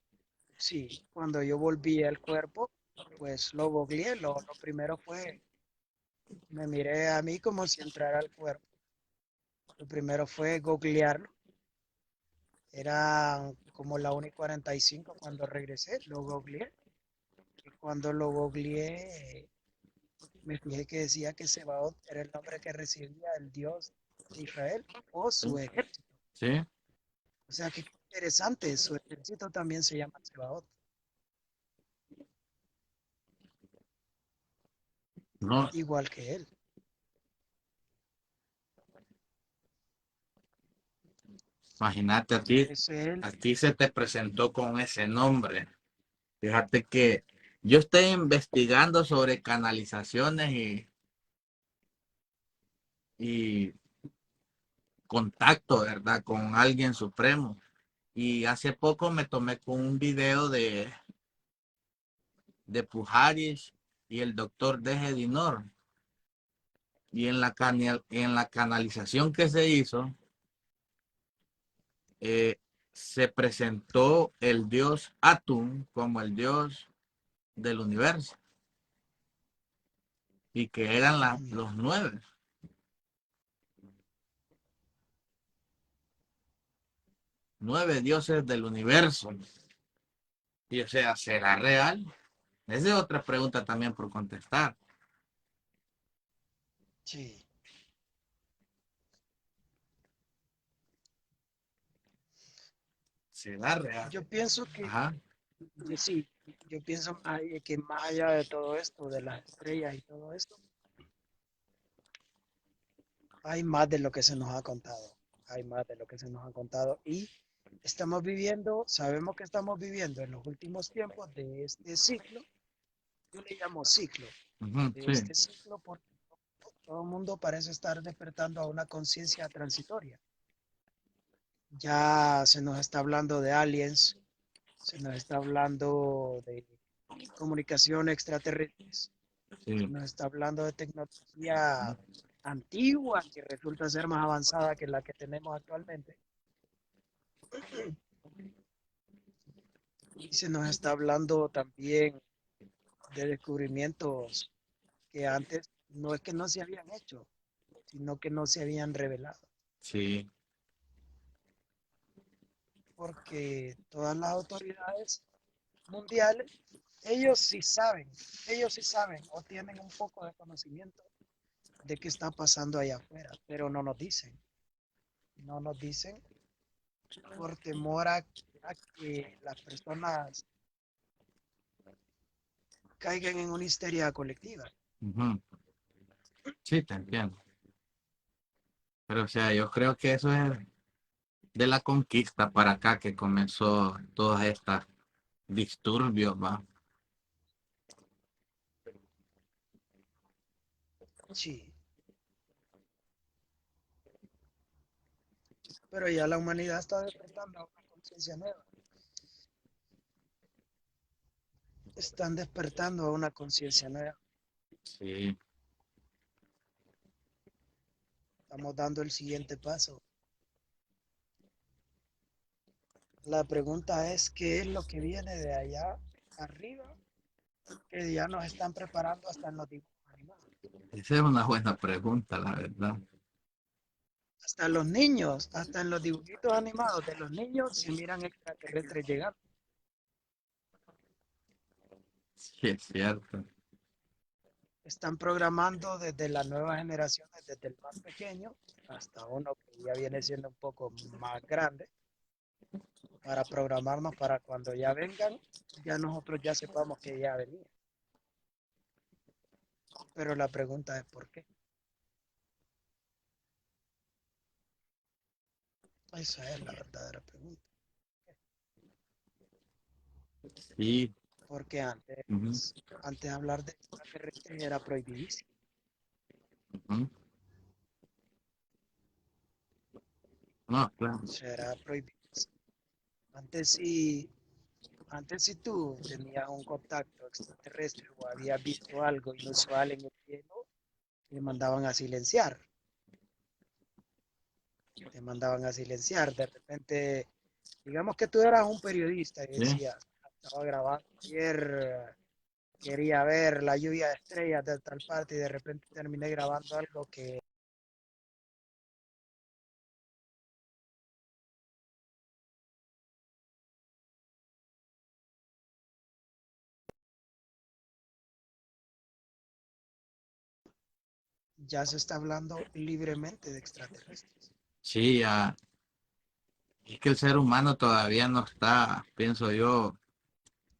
sí, cuando yo volví al cuerpo, pues lo googleé. Lo primero fue, me miré a mí como si entrara al cuerpo. Lo primero fue googlearlo. Era como la 1:45 cuando regresé, lo googleé. Y cuando lo googleé, me fijé que decía que Sebaot era el nombre que recibía el Dios de Israel o su ejército. Sí. O sea que interesante, su ejército también se llama Sebaot, No, igual que él. imagínate Por eso él, a ti se te presentó con ese nombre. Fíjate que yo estoy investigando sobre canalizaciones y contacto, ¿verdad? Con alguien supremo. Y hace poco me tomé con un video de Pujaris y el doctor Deje Dinor. Y en la canalización que se hizo, eh, se presentó el dios Atum como el dios del universo y que eran los nueve dioses del universo. Y o sea, ¿será real? Esa es otra pregunta también por contestar. sí, ¿Será real? yo pienso que, Ajá. sí, yo pienso que más allá de todo esto, de las estrellas y todo esto, hay más de lo que se nos ha contado. Hay más de lo que se nos ha contado. Y estamos viviendo, sabemos que estamos viviendo en los últimos tiempos de este ciclo, yo le llamo ciclo, Ujú, de sí, este ciclo porque todo el mundo parece estar despertando a una conciencia transitoria. Ya se nos está hablando de aliens, se nos está hablando de comunicación extraterrestres, se sí. nos está hablando de tecnología antigua que resulta ser más avanzada que la que tenemos actualmente. Y se nos está hablando también de descubrimientos que antes no es que no se habían hecho, sino que no se habían revelado. Sí. Porque todas las autoridades mundiales, ellos sí saben o tienen un poco de conocimiento de qué está pasando allá afuera, pero no nos dicen por temor a que las personas caigan en una histeria colectiva. Ujú. Sí, te entiendo. Pero o sea, yo creo que eso es de la conquista para acá que comenzó todas estas disturbios, ¿va? Sí, pero ya la humanidad está despertando a una conciencia nueva. Están despertando a una conciencia nueva. Sí. Estamos dando el siguiente paso. La pregunta es, ¿qué es lo que viene de allá arriba? Que ya nos están preparando hasta en los dibujos animados. Esa es una buena pregunta, la verdad. Hasta los niños, hasta en los dibujitos animados de los niños se miran extraterrestres llegando. Sí, es cierto. Están programando desde las nuevas generaciones, desde el más pequeño hasta uno que ya viene siendo un poco más grande, para programarnos para cuando ya vengan, ya nosotros ya sepamos que ya venía. Pero la pregunta es ¿por qué? Esa es la verdadera pregunta. Sí. Porque Ujú, antes hablar de extraterrestres era prohibidísimo. ujú. No, claro. O sea, era prohibidísimo. Antes sí, antes si tú tenías un contacto extraterrestre o habías visto algo inusual en el cielo, te mandaban a silenciar. Te mandaban a silenciar. De repente, digamos que tú eras un periodista y Sí. decías, estaba grabando ayer, quería ver la lluvia de estrellas de tal parte y de repente terminé grabando algo que ya se está hablando libremente de extraterrestres. Sí, es que el ser humano todavía no está, pienso yo,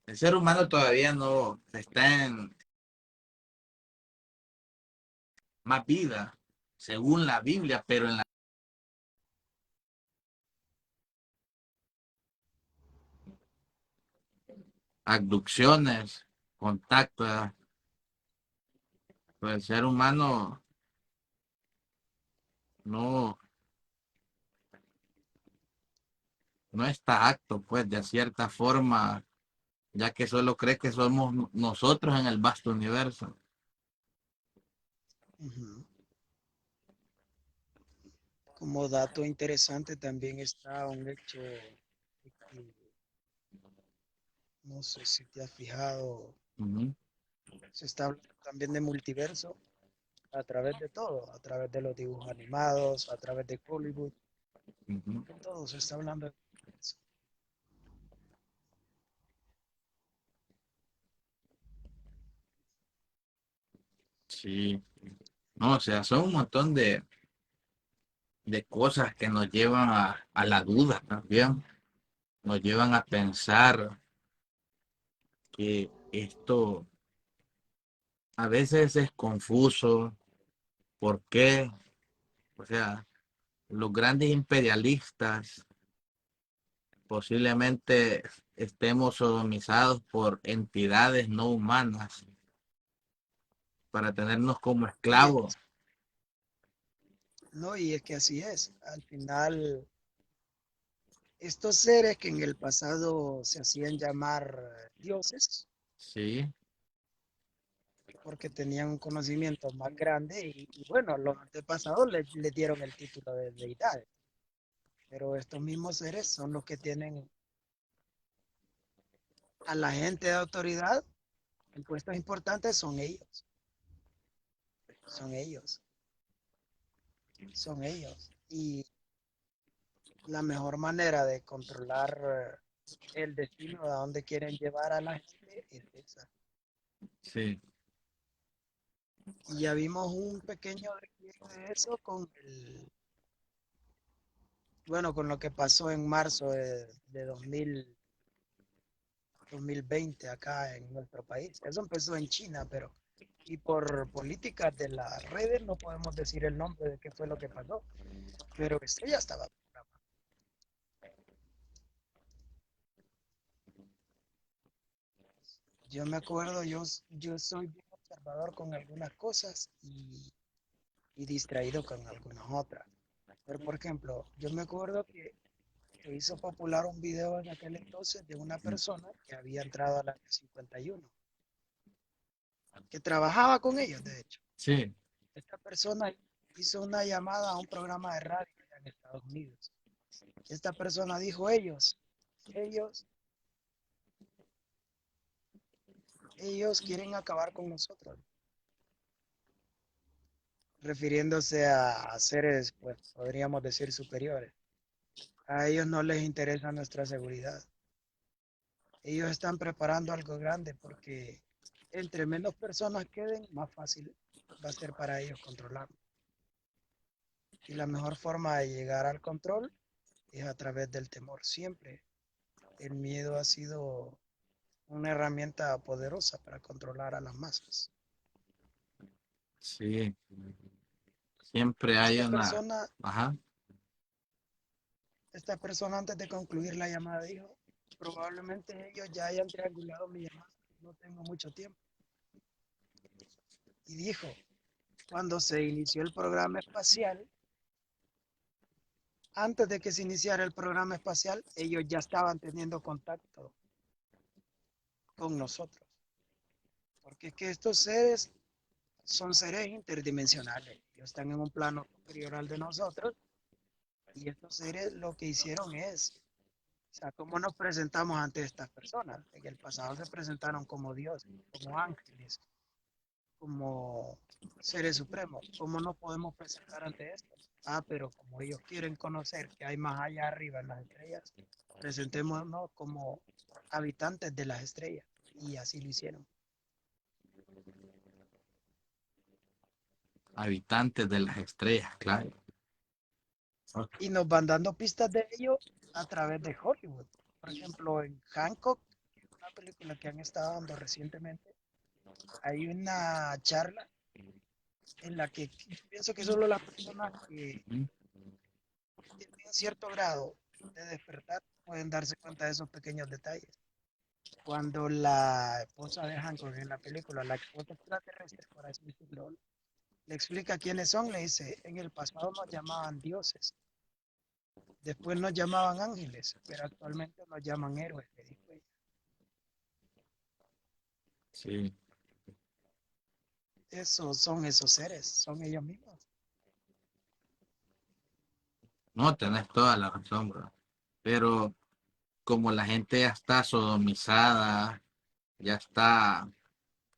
el ser humano todavía no está en más vida, según la Biblia, pero en las abducciones, contactos, pues el ser humano no, no está apto, pues, de cierta forma, ya que solo cree que somos nosotros en el vasto universo. Ujú. Como dato interesante también está un hecho que no sé si te has fijado, Ujú, se está hablando también de multiverso a través de todo, a través de los dibujos animados, a través de Hollywood, ujú. de todo se está hablando de eso. Sí, no, o sea, son un montón de cosas que nos llevan a la duda también, nos llevan a pensar que esto a veces es confuso. ¿Por qué? O sea, los grandes imperialistas posiblemente estemos sodomizados por entidades no humanas para tenernos como Y es, esclavos. no, y es que así es. Al final, estos seres que en el pasado se hacían llamar dioses, Sí, porque tenían un conocimiento más grande y bueno, los antepasados le dieron el título de deidades, pero estos mismos seres son los que tienen a la gente de autoridad en puestos importantes, son ellos, son ellos. Y la mejor manera de controlar el destino a donde quieren llevar a la gente es esa. sí, Y ya vimos un pequeño despliegue de eso con bueno, con lo que pasó en marzo de 2020 acá en nuestro país. Eso empezó en China, pero y por políticas de las redes no podemos decir el nombre de qué fue lo que pasó, pero esto ya estaba programado. Yo me acuerdo, yo soy bien observador con algunas cosas y distraído con algunas otras. Pero, por ejemplo, yo me acuerdo que se hizo popular un video en aquel entonces de una persona que había entrado al área 51, que trabajaba con ellos, de hecho. sí, Esta persona hizo una llamada a un programa de radio allá en Estados Unidos. Esta persona dijo ellos, ellos quieren acabar con nosotros, refiriéndose a seres, pues podríamos decir superiores. A ellos no les interesa nuestra seguridad. Ellos están preparando algo grande porque entre menos personas queden, más fácil va a ser para ellos controlarlo. Y la mejor forma de llegar al control es a través del temor, siempre. el miedo ha sido una herramienta poderosa para controlar a las masas. Sí, siempre hay Esta una... persona, Ajá, esta persona antes de concluir la llamada dijo, probablemente ellos ya hayan triangulado mi llamada, no tengo mucho tiempo. Y dijo, cuando se inició el programa espacial, antes de que se iniciara el programa espacial, ellos ya estaban teniendo contacto con nosotros. Porque es que estos seres son seres interdimensionales. Ellos están en un plano superior al de nosotros. Y estos seres lo que hicieron es, o sea, cómo nos presentamos ante estas personas. En el pasado se presentaron como dioses, como ángeles, como seres supremos. ¿Cómo nos podemos presentar ante estos? Ah, pero como ellos quieren conocer que hay más allá arriba en las estrellas, presentémonos como habitantes de las estrellas. Y así lo hicieron. habitantes de las estrellas, claro. Ok. Y nos van dando pistas de ello a través de Hollywood. Por ejemplo, en Hancock, una película que han estado dando recientemente, hay una charla en la que yo pienso que solo las personas que Ujú. tienen cierto grado de despertar pueden darse cuenta de esos pequeños detalles. Cuando la esposa de Hancock en la película, la esposa extraterrestre, por así decirlo, le explica quiénes son, le dice, en el pasado nos llamaban dioses, después nos llamaban ángeles, pero actualmente nos llaman héroes, le dijo ella. Sí, Esos son esos seres, son ellos mismos. no, tenés toda la razón, bro. Pero como la gente ya está sodomizada, ya está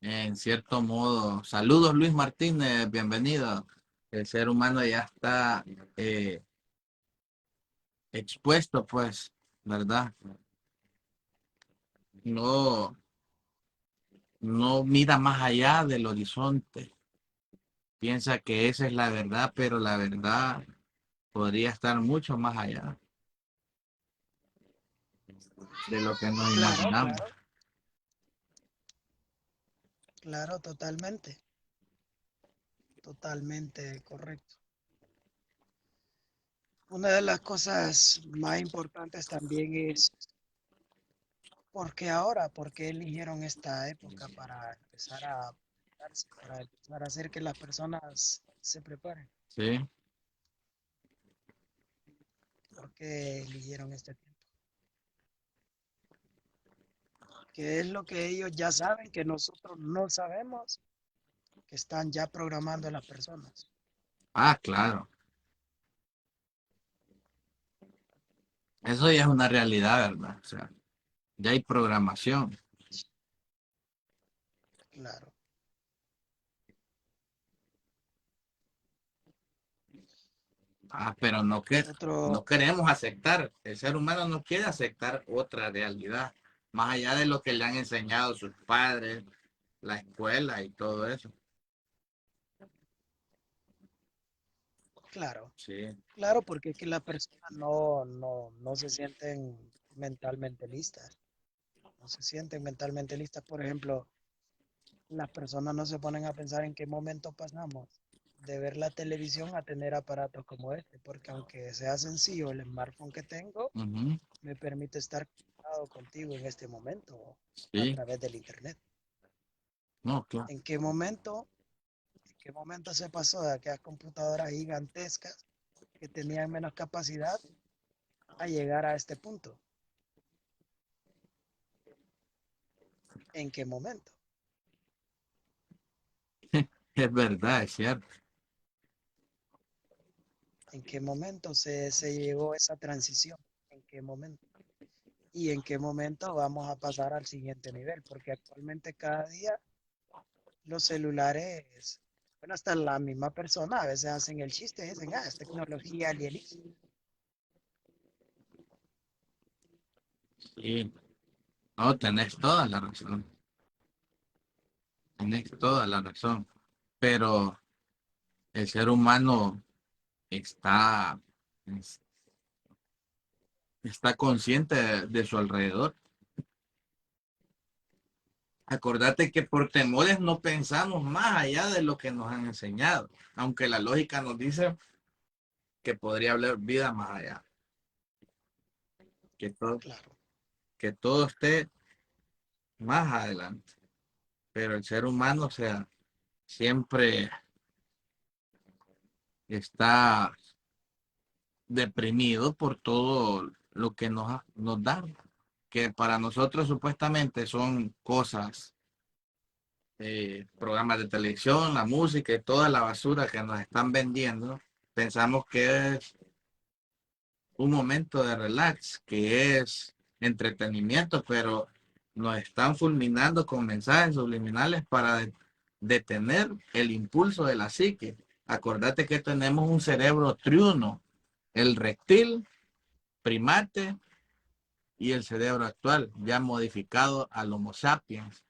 en cierto modo. Saludos, Luis Martínez, bienvenido. El ser humano ya está eh, expuesto, pues, ¿verdad? No, no mira más allá del horizonte. Piensa que esa es la verdad, pero la verdad podría estar mucho más allá de lo que nos Claro, imaginamos. claro, claro, totalmente, totalmente correcto. Una de las cosas más importantes también es por qué ahora, por qué eligieron esta época para empezar a prepararse, para empezar a hacer que las personas se preparen. Sí, ¿Por qué eligieron este tiempo? ¿Qué es lo que ellos ya saben que nosotros no sabemos? Que están ya programando a las personas. ah, claro. Eso ya es una realidad, ¿verdad? O sea, ya hay programación. Claro. Ah, pero no, que, no Otro, queremos aceptar, el ser humano no quiere aceptar otra realidad, más allá de lo que le han enseñado sus padres, la escuela y todo eso. claro, Sí. claro, porque es que las personas no se sienten mentalmente listas. No se sienten mentalmente listas. Por ejemplo, las personas no se ponen a pensar en qué momento pasamos de ver la televisión a tener aparatos como este, porque aunque sea sencillo, el smartphone que tengo Ujú. me permite estar conectado contigo en este momento a Sí, través del internet. no, claro. ¿En qué momento, en qué momento se pasó de aquellas computadoras gigantescas que tenían menos capacidad a llegar a este punto? ¿En qué momento? Es verdad, es cierto. ¿En qué momento se llegó a esa transición? ¿En qué momento? ¿Y en qué momento vamos a pasar al siguiente nivel? Porque actualmente cada día los celulares, bueno, hasta la misma persona a veces hacen el chiste, dicen, ah, es tecnología alienígena. Sí, no, tenés toda la razón, tenés toda la razón, pero el ser humano está, está consciente de su alrededor. Acordate que por temores no pensamos más allá de lo que nos han enseñado, aunque la lógica nos dice que podría haber vida más allá, que todo, Claro. que todo esté más adelante. Pero el ser humano, o sea, siempre está deprimido por todo lo que nos dan, que para nosotros supuestamente son cosas, programas de televisión, la música y toda la basura que nos están vendiendo. Pensamos que es un momento de relax, que es entretenimiento, pero nos están fulminando con mensajes subliminales para detener el impulso de la psique. Acordate que tenemos un cerebro triuno, el reptil, primate y el cerebro actual, ya modificado al Homo sapiens.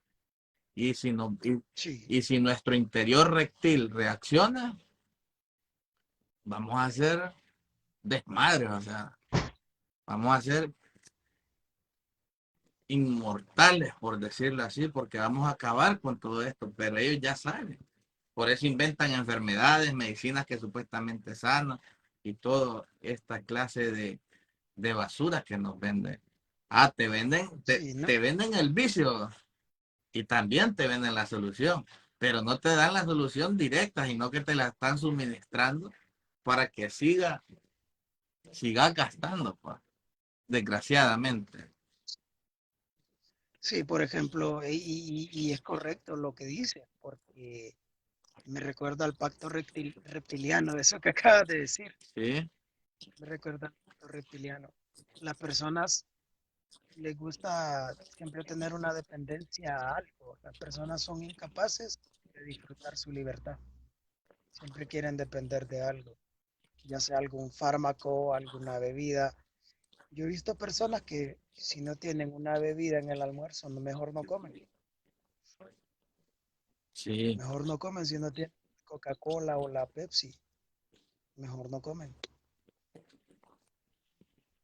Y si, no, Sí, y si nuestro interior reptil reacciona, vamos a hacer desmadre, o sea, vamos a hacer inmortales, por decirlo así, porque vamos a acabar con todo esto, pero ellos ya saben. Por eso inventan enfermedades, medicinas que supuestamente sanan y toda esta clase de basura que nos venden. Ah, sí, no, te venden el vicio y también te venden la solución, pero no te dan la solución directa, sino que te la están suministrando para que siga gastando, pues, desgraciadamente. sí, por ejemplo, y es correcto lo que dice, porque me recuerda al pacto reptiliano, eso que acabas de decir, Sí, me recuerda al pacto reptiliano. Las personas les gusta siempre tener una dependencia a algo, las personas son incapaces de disfrutar su libertad, siempre quieren depender de algo, ya sea algún fármaco, alguna bebida. Yo he visto personas que si no tienen una bebida en el almuerzo, mejor no comen. sí. Mejor no comen si no tienen Coca-Cola o la Pepsi. Mejor no comen.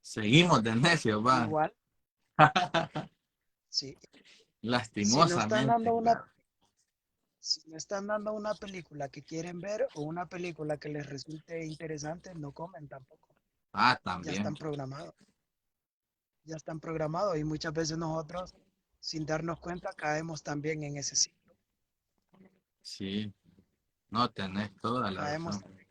Seguimos de necios, va. Igual, si, si no están Lastimosamente, dando una, claro. si no están dando una película que quieren ver o una película que les resulte interesante, no comen tampoco. Ah, Ya también. están programados. Ya están programados y muchas veces nosotros, sin darnos cuenta, caemos también en ese ciclo. Sí, no tenés toda la Caemos razón. también.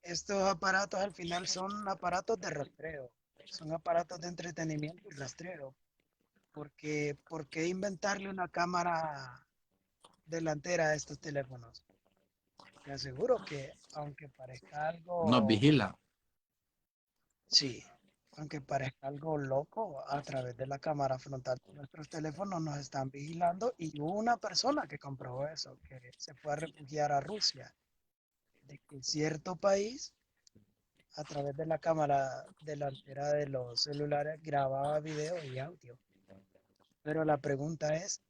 Estos aparatos al final son aparatos de rastreo. Son aparatos de entretenimiento y rastreo. Porque, ¿por qué inventarle una cámara delantera a estos teléfonos? Te aseguro que, aunque parezca Nos algo, vigila. sí, aunque parezca algo loco, a través de la cámara frontal de nuestros teléfonos nos están vigilando y hubo una persona que comprobó eso, que se fue a refugiar a Rusia, de que cierto país, a través de la cámara delantera de los celulares, grababa video y audio. Pero la pregunta es,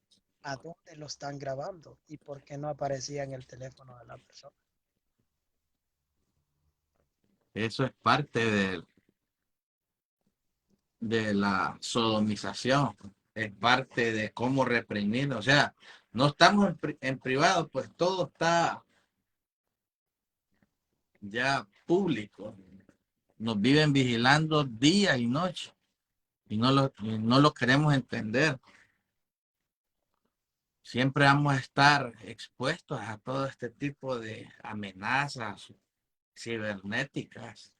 ¿a dónde lo están grabando? ¿Y por qué no aparecía en el teléfono de la persona? Eso es parte de la sodomización. Es parte de cómo reprimir. O sea, no estamos en privado, pues todo está ya público. Nos viven vigilando día y noche y no lo queremos entender. Siempre vamos a estar expuestos a todo este tipo de amenazas cibernéticas.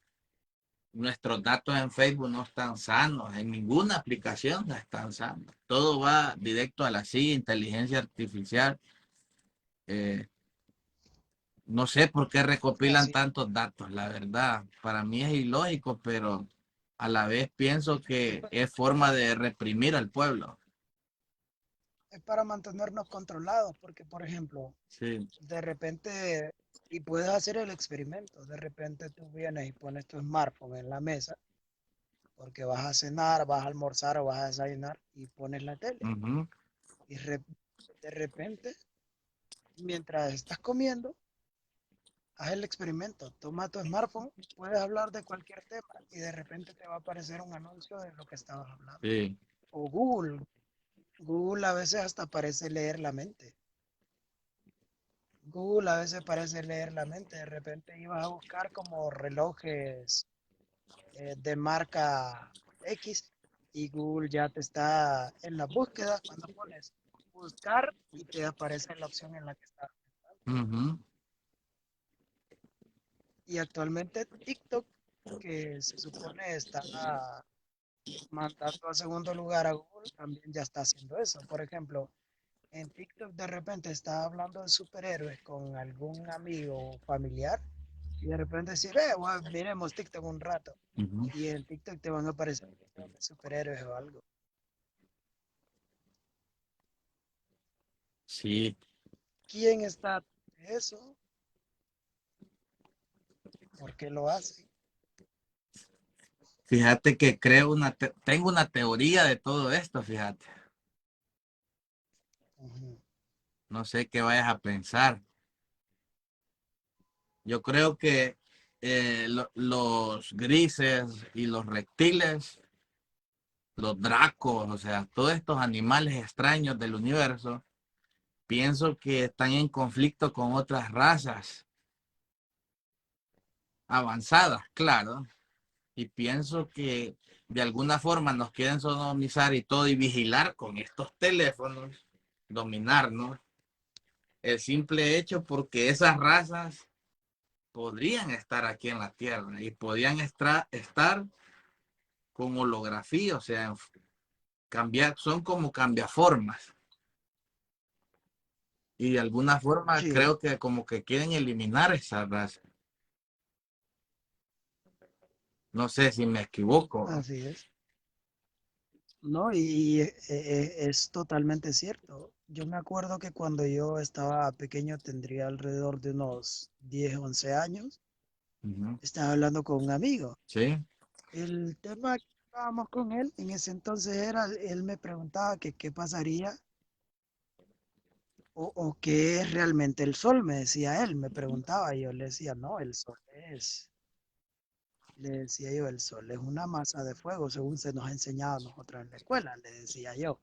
Nuestros datos en Facebook no están sanos, en ninguna aplicación están sanos. Todo va directo a la CIA, inteligencia artificial. Eh, no sé por qué recopilan Así tantos datos, la verdad. Para mí es ilógico, pero a la vez pienso es, que es forma de reprimir al pueblo. es para mantenernos controlados, porque por ejemplo, Sí. de repente, y puedes hacer el experimento, de repente tú vienes y pones tu smartphone en la mesa, porque vas a cenar, vas a almorzar o vas a desayunar y pones la tele. Ujú. Y de repente, mientras estás comiendo, haz el experimento, toma tu smartphone, puedes hablar de cualquier tema y de repente te va a aparecer un anuncio de lo que estabas hablando. Sí. O Google, Google a veces hasta parece leer la mente. Google a veces parece leer la mente. De repente ibas a buscar como relojes de marca X y Google ya te está en la búsqueda cuando pones buscar y te aparece la opción en la que está. Ujú. Y actualmente TikTok, que se supone está mandando a segundo lugar a Google, también ya está haciendo eso. Por ejemplo, en TikTok de repente está hablando de superhéroes con algún amigo o familiar y de repente dice, ve, bueno, miremos TikTok un rato. Ujú. Y en TikTok te van a aparecer videos de superhéroes o algo. Sí, ¿Quién está de eso? ¿Por qué lo hace? fíjate que tengo una teoría de todo esto, fíjate. Ujú. No sé qué vayas a pensar. Yo creo que los grises y los reptiles, los dracos, o sea, todos estos animales extraños del universo, pienso que están en conflicto con otras razas avanzadas, claro, y pienso que de alguna forma nos quieren sodomizar y todo y vigilar con estos teléfonos, dominarnos, el simple hecho porque esas razas podrían estar aquí en la Tierra y podrían estar con holografía, o sea, cambiar, son como cambiaformas. Y de alguna forma Sí, creo que como que quieren eliminar esa raza. No sé si me equivoco. así es. No, y es totalmente cierto. Yo me acuerdo que cuando yo estaba pequeño, tendría alrededor de unos 10 11 años, Ujú. estaba hablando con un amigo. Sí, El tema que estábamos con él en ese entonces era, él me preguntaba que qué pasaría o qué es realmente el sol, me decía él, me preguntaba, y yo le decía, no, el sol le decía yo, el sol es una masa de fuego, según se nos ha enseñado a nosotros en la escuela, le decía yo.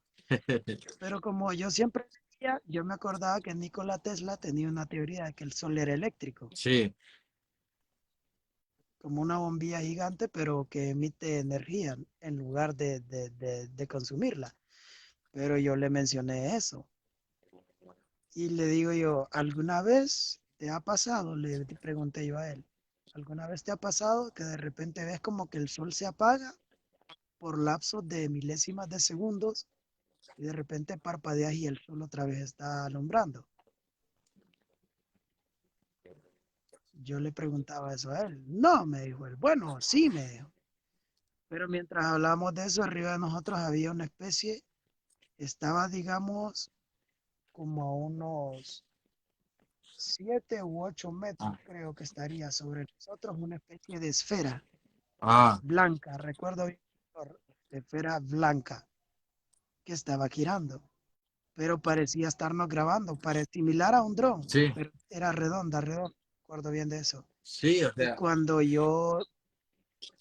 Pero como yo siempre decía, yo me acordaba que Nikola Tesla tenía una teoría de que el sol era eléctrico, sí, como una bombilla gigante, pero que emite energía en lugar de consumirla. Pero yo le mencioné eso. Y le digo yo, ¿alguna vez te ha pasado? Le pregunté yo a él, ¿alguna vez te ha pasado que de repente ves como que el sol se apaga por lapsos de milésimas de segundos y de repente parpadeas y el sol otra vez está alumbrando? Yo le preguntaba eso a él. No, me dijo él. Bueno, sí, me dijo. Pero mientras hablábamos de eso, arriba de nosotros había una especie, estaba, digamos, como a unos 7 u 8 metros, ah, creo que estaría sobre nosotros, una especie de esfera ah, blanca, recuerdo bien, esfera blanca que estaba girando, pero parecía estarnos grabando, similar a un dron, sí, pero era redonda, redonda, recuerdo bien de eso. sí, o Y sea, cuando yo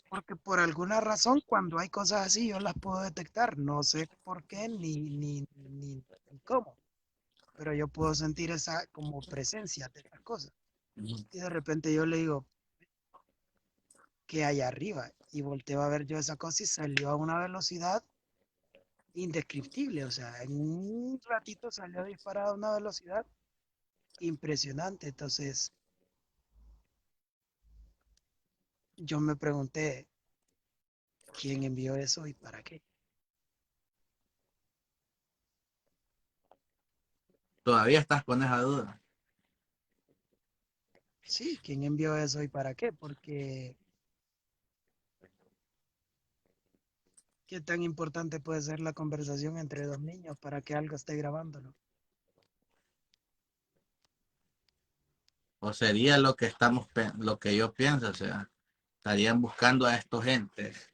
porque por alguna razón, cuando hay cosas así, yo las puedo detectar. No sé por qué ni cómo, pero yo puedo sentir esa como presencia de estas cosas. Y de repente yo le digo, ¿qué hay arriba? Y volteo a ver yo esa cosa y salió a una velocidad indescriptible. O sea, en un ratito salió disparada a una velocidad impresionante. Entonces, yo me pregunté, ¿quién envió eso y para qué? todavía estás con esa duda. Sí, ¿quién envió eso y para qué? Porque ¿qué tan importante puede ser la conversación entre dos niños para que algo esté grabándolo? O sería lo que lo que yo pienso, o sea, estarían buscando a estos gentes.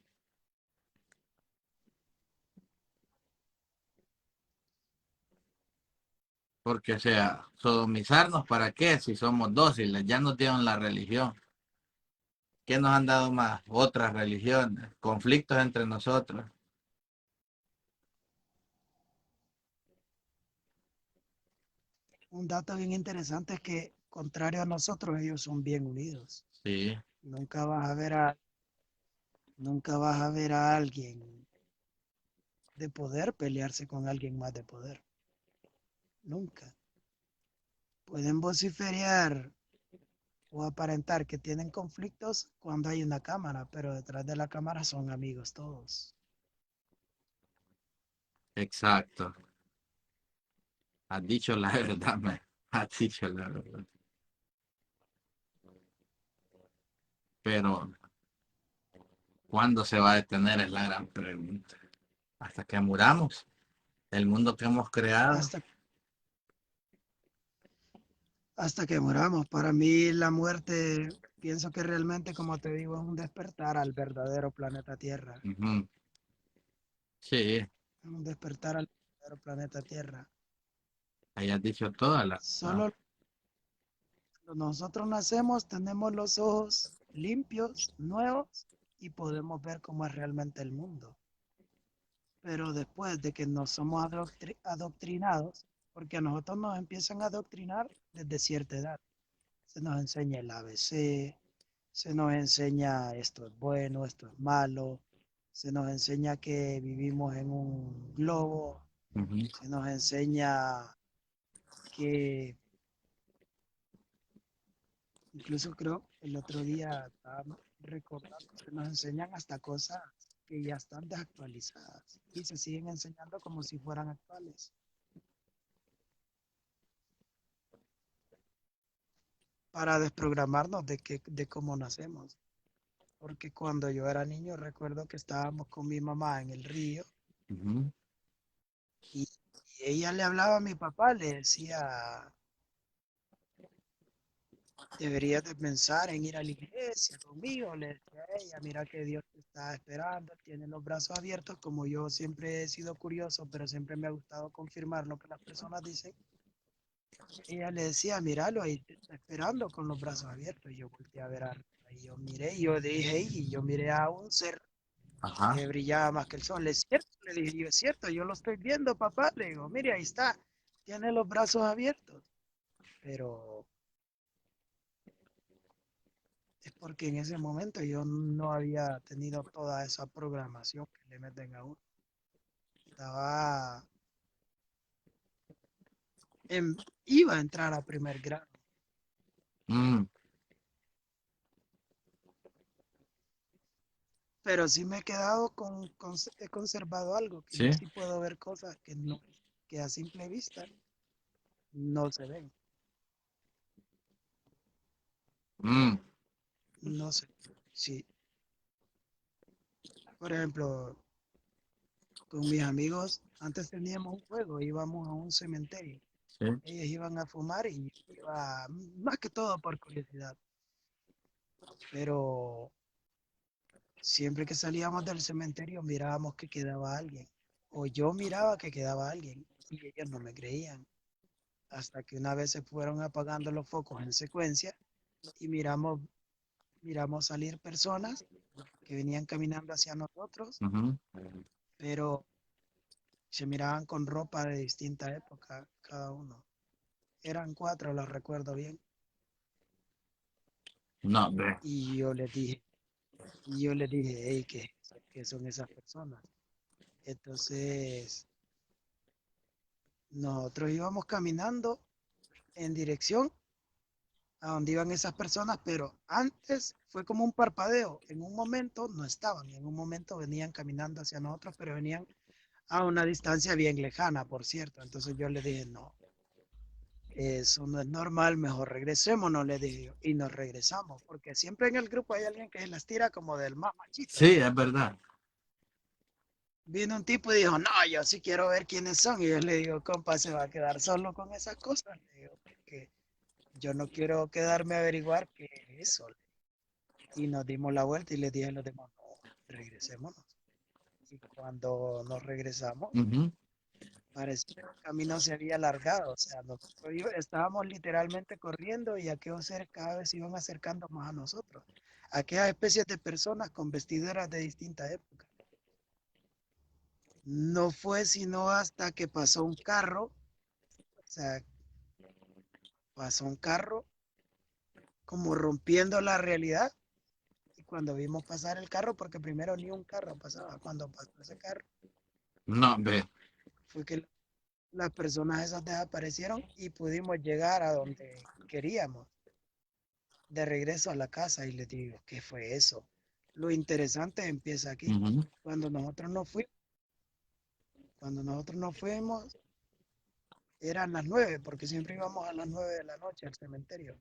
Porque, o sea, sodomizarnos, ¿para qué? Si somos dóciles, ya nos dieron la religión. ¿Qué nos han dado más? Otras religiones, conflictos entre nosotros. Un dato bien interesante es que, contrario a nosotros, ellos son bien unidos. Sí, Nunca vas a ver a, nunca vas a ver a alguien de poder pelearse con alguien más de poder. Nunca. Pueden vociferar o aparentar que tienen conflictos cuando hay una cámara, pero detrás de la cámara son amigos todos. exacto. Has dicho la verdad, me. Has dicho la verdad. Pero, ¿cuándo se va a detener? Es la gran pregunta. Hasta que muramos. El mundo que hemos creado. Hasta, hasta que moramos. Para mí la muerte, pienso que realmente, como te digo, es un despertar al verdadero planeta Tierra. Ujú. Sí, Un despertar al verdadero planeta Tierra. ahí has dicho toda la verdad. Solo cuando nosotros nacemos, tenemos los ojos limpios, nuevos, y podemos ver cómo es realmente el mundo. Pero después de que nos somos adoctrinados, porque a nosotros nos empiezan a adoctrinar desde cierta edad. Se nos enseña el ABC, se nos enseña esto es bueno, esto es malo, se nos enseña que vivimos en un globo, Ujú. se nos enseña que, incluso creo el otro día estaba recordando, se nos enseñan hasta cosas que ya están desactualizadas y se siguen enseñando como si fueran actuales, para desprogramarnos de cómo nacemos. Porque cuando yo era niño recuerdo que estábamos con mi mamá en el río Ujú. y, y ella le hablaba a mi papá, le decía, deberías de pensar en ir a la iglesia conmigo, le decía a ella, mira que Dios te está esperando, tiene los brazos abiertos, como yo siempre he sido curioso, pero siempre me ha gustado confirmar lo que las personas dicen. Ella le decía, míralo, ahí te está esperando con los brazos abiertos. Y yo volteé a ver arriba y yo miré, y yo dije, y yo miré a un ser Ajá. que brillaba más que el sol. Es cierto, le dije, yo es cierto, yo lo estoy viendo, papá. Le digo, mire, ahí está, tiene los brazos abiertos. Pero es porque en ese momento yo no había tenido toda esa programación que le meten a uno. Estaba, iba a entrar a primer grado. Mm, Pero sí me he quedado he conservado algo, que yo sí. sí puedo ver cosas que no, que a simple vista no se ven. Mm, No sé. Sí, por ejemplo, con mis amigos, antes teníamos un juego, íbamos a un cementerio. sí. Ellos iban a fumar y iba más que todo por curiosidad. Pero siempre que salíamos del cementerio mirábamos que quedaba alguien. O yo miraba que quedaba alguien y ellos no me creían. Hasta que una vez se fueron apagando los focos en secuencia y miramos salir personas que venían caminando hacia nosotros, Ujú. pero se miraban con ropa de distinta época cada uno. Eran cuatro, los recuerdo bien. No, ve. Y yo les dije, hey, ¿qué son esas personas? Entonces, nosotros íbamos caminando en dirección a donde iban esas personas, pero antes fue como un parpadeo. En un momento no estaban, en un momento venían caminando hacia nosotros, pero venían a una distancia bien lejana, por cierto. Entonces yo le dije, no, eso no es normal, mejor regresémonos, le dije yo. Y nos regresamos, porque siempre en el grupo hay alguien que se las tira como del más machito, Sí, ¿verdad? es verdad. Vino un tipo y dijo, no, yo sí quiero ver quiénes son. Y yo le digo, compa, se va a quedar solo con esas cosas. Le digo, porque yo no quiero quedarme a averiguar qué es eso. Y nos dimos la vuelta y les dije a los demás, no, regresémonos. Y cuando nos regresamos, Ujú. parecía que el camino se había alargado, o sea, estábamos literalmente corriendo y aquellos seres cada vez se iban acercando más a nosotros. Aquellas especies de personas con vestiduras de distintas épocas. No fue sino hasta que pasó un carro, o sea, pasó un carro como rompiendo la realidad. Y cuando vimos pasar el carro, porque primero ni un carro pasaba, cuando pasó ese carro, No, ve. fue que las personas esas desaparecieron y pudimos llegar a donde queríamos, de regreso a la casa. Y les digo, ¿qué fue eso? Lo interesante empieza aquí. Ujú. Cuando nosotros nos fuimos, cuando nosotros nos fuimos, eran las 9, porque siempre íbamos a las 9 de la noche al cementerio.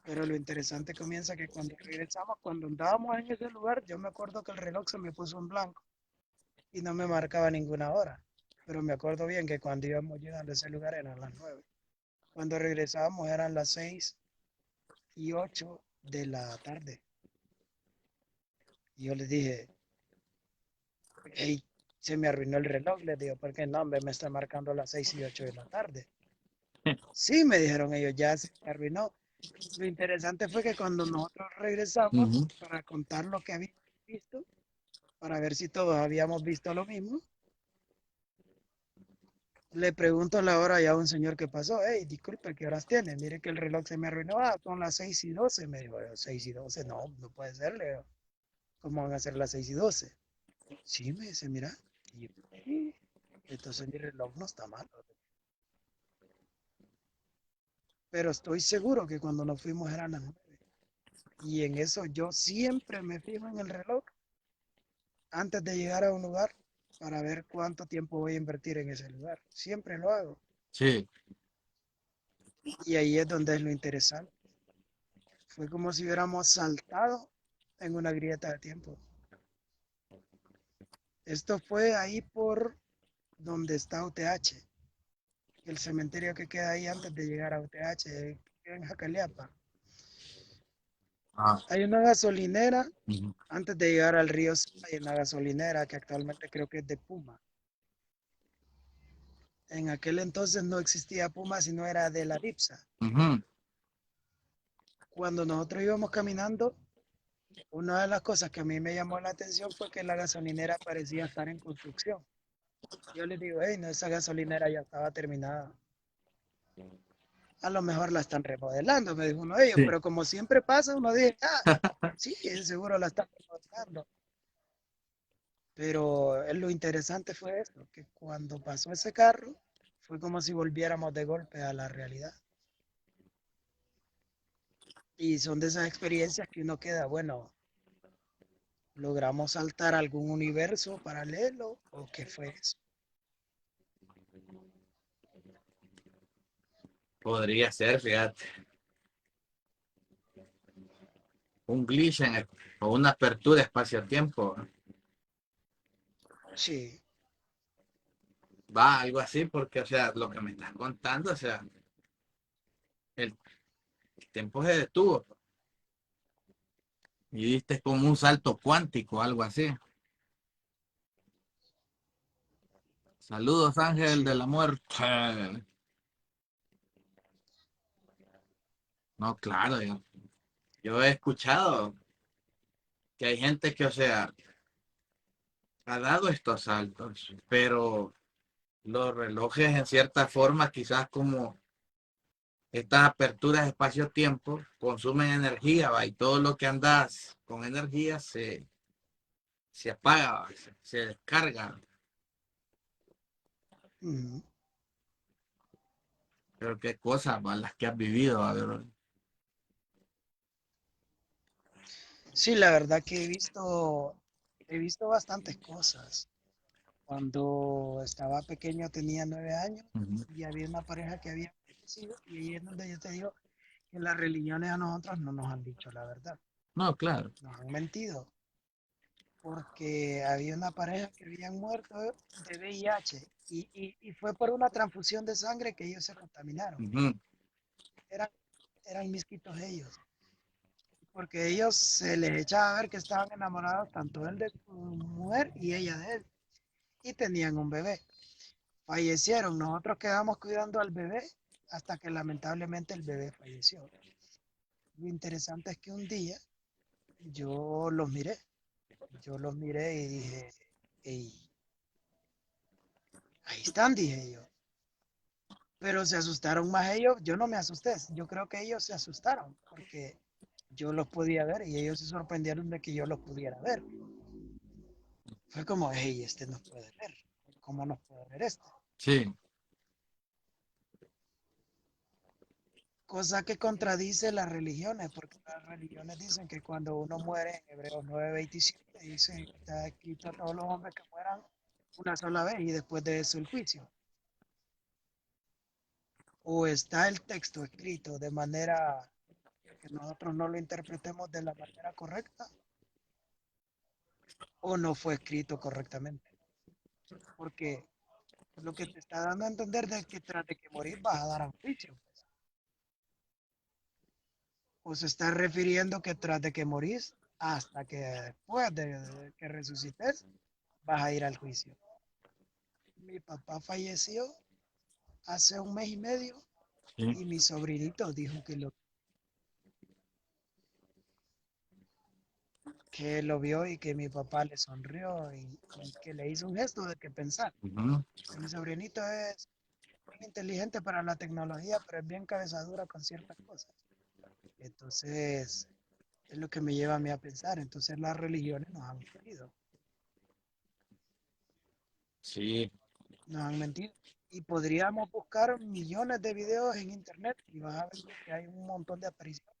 Pero lo interesante comienza que cuando regresamos, cuando andábamos en ese lugar, yo me acuerdo que el reloj se me puso en blanco y no me marcaba ninguna hora. Pero me acuerdo bien que cuando íbamos llegando a ese lugar eran las 9. Cuando regresábamos eran las 6:08 de la tarde. Y yo les dije, hey, se me arruinó el reloj. Les digo, porque no, hombre, me está marcando las 6:08 de la tarde. Sí, me dijeron ellos, ya se me arruinó. Lo interesante fue que cuando nosotros regresamos Ujú. para contar lo que habíamos visto, para ver si todos habíamos visto lo mismo, le pregunto la hora ya a un señor que pasó. Hey, disculpe, ¿qué horas tiene? Mire que el reloj se me arruinó. Ah, son las 6:12. Me dijo, 6:12, no, no puede ser, le digo. ¿Cómo van a ser las 6:12? Sí, me dice, mira. Y yo, "Sí". Entonces mi reloj no está mal. Pero estoy seguro que cuando nos fuimos eran las 9. Y en eso yo siempre me fijo en el reloj antes de llegar a un lugar para ver cuánto tiempo voy a invertir en ese lugar. Siempre lo hago. Sí. Y ahí es donde es lo interesante. Fue como si hubiéramos saltado en una grieta de tiempo. Esto fue ahí por donde está UTH, el cementerio que queda ahí antes de llegar a UTH, en Jacaleapa. Ah, Hay una gasolinera, ujú. antes de llegar al río, hay una gasolinera que actualmente creo que es de Puma. En aquel entonces no existía Puma, sino era de la Dipsa. Ujú. Cuando nosotros íbamos caminando, una de las cosas que a mí me llamó la atención fue que la gasolinera parecía estar en construcción. Yo les digo, hey, no, esa gasolinera ya estaba terminada. A lo mejor la están remodelando, me dijo uno de ellos, Sí. pero como siempre pasa, uno dice, ah, sí, seguro la están remodelando. Pero lo interesante fue esto, que cuando pasó ese carro, fue como si volviéramos de golpe a la realidad. Y son de esas experiencias que uno queda, bueno, ¿logramos saltar a algún universo paralelo o qué fue eso? Podría ser, fíjate, un glitch o una apertura espacio-tiempo. Sí, Va, algo así, porque, o sea, lo que me estás contando, o sea, el tiempo se detuvo y diste como un salto cuántico, algo así. Saludos, Ángel de sí. la Muerte. No, claro, yo he escuchado que hay gente que, o sea, ha dado estos saltos, pero los relojes en cierta forma, quizás como estas aperturas de espacio-tiempo, consumen energía, ¿va? Y todo lo que andas con energía se apaga, se descarga. Ujú. Pero qué cosas, ¿va? Las que has vivido, a ver. Sí, la verdad que he visto bastantes cosas. Cuando estaba pequeño tenía 9 años Ujú. y había una pareja que había fallecido y ahí es donde yo te digo que las religiones a nosotros no nos han dicho la verdad, No, claro. nos han mentido, porque había una pareja que habían muerto de VIH y fue por una transfusión de sangre que ellos se contaminaron. Ujú. Eran, eran misquitos ellos, porque ellos se les echaba a ver que estaban enamorados tanto él de su mujer y ella de él. y tenían un bebé. Fallecieron, nosotros quedamos cuidando al bebé hasta que lamentablemente el bebé falleció. Lo interesante es que un día yo los miré, yo los miré y dije, "Ey, ahí están", dije yo. Pero se asustaron más ellos, yo no me asusté, yo creo que ellos se asustaron porque yo los podía ver y ellos se sorprendieron de que yo los pudiera ver. Fue como, hey, este nos puede ver, ¿cómo nos puede ver este? Sí. Cosa que contradice las religiones, porque las religiones dicen que cuando uno muere, en Hebreos 9:27, dice, está escrito a todos los hombres que mueran una sola vez y después de eso el juicio. O está el texto escrito de manera que nosotros no lo interpretemos de la manera correcta, o no fue escrito correctamente. Porque lo que te está dando a entender es que tras de que morir vas a dar a un juicio. O se está refiriendo que tras de que morís, hasta que después de que resucites, vas a ir al juicio. Mi papá falleció hace un mes y medio Sí. y mi sobrinito dijo que lo vio y que mi papá le sonrió y que le hizo un gesto de que pensar. Ujú. Mi sobrinito es bien inteligente para la tecnología, pero es bien cabezadura con ciertas cosas. Entonces, es lo que me lleva a mí a pensar. Entonces, las religiones nos han mentido. Sí. Nos han mentido. Y podríamos buscar millones de videos en internet y vas a ver de que hay un montón de apariciones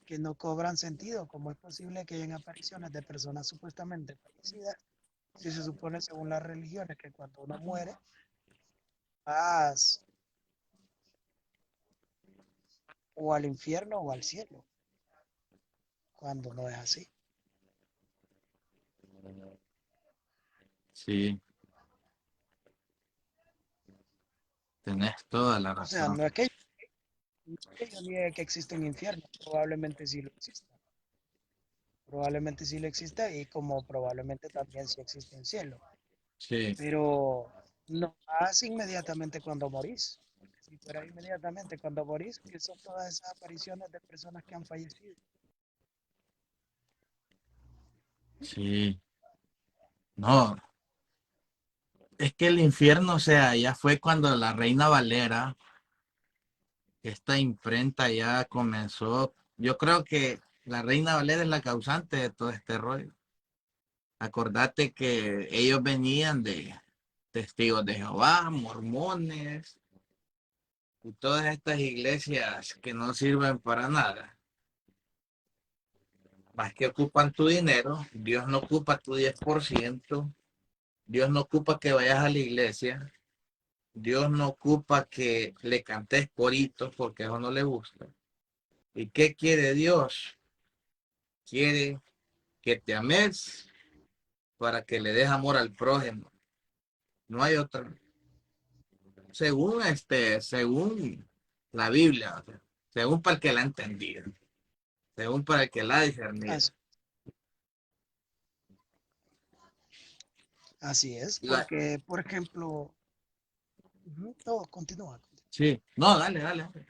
que no cobran sentido. ¿Cómo es posible que hayan apariciones de personas supuestamente fallecidas? Si se supone, según las religiones, que cuando uno muere, vas o al infierno o al cielo, cuando no es así. Sí, tenés toda la O sea, razón. no es que yo niegue que existe un infierno, probablemente sí lo exista. Probablemente sí lo exista y como probablemente también sí existe un cielo. Sí, Pero no vas inmediatamente cuando morís. Si fuera inmediatamente cuando morís, que son todas esas apariciones de personas que han fallecido. sí. No, es que el infierno, o sea, ya fue cuando la Reina Valera, esta imprenta ya comenzó. Yo creo que la Reina Valera es la causante de todo este rollo. Acordate que ellos venían de testigos de Jehová, mormones y todas estas iglesias que no sirven para nada. Más que ocupan tu dinero, Dios no ocupa tu 10%, Dios no ocupa que vayas a la iglesia, Dios no ocupa que le cantes coritos porque eso no le gusta. ¿Y qué quiere Dios? Quiere que te ames para que le des amor al prójimo. No hay otra. Según la Biblia, o sea, según para el que la ha entendido, según para el que la ha discernido. Así, así es, La- porque, por ejemplo, todo continúa. sí, no, dale, dale, dale.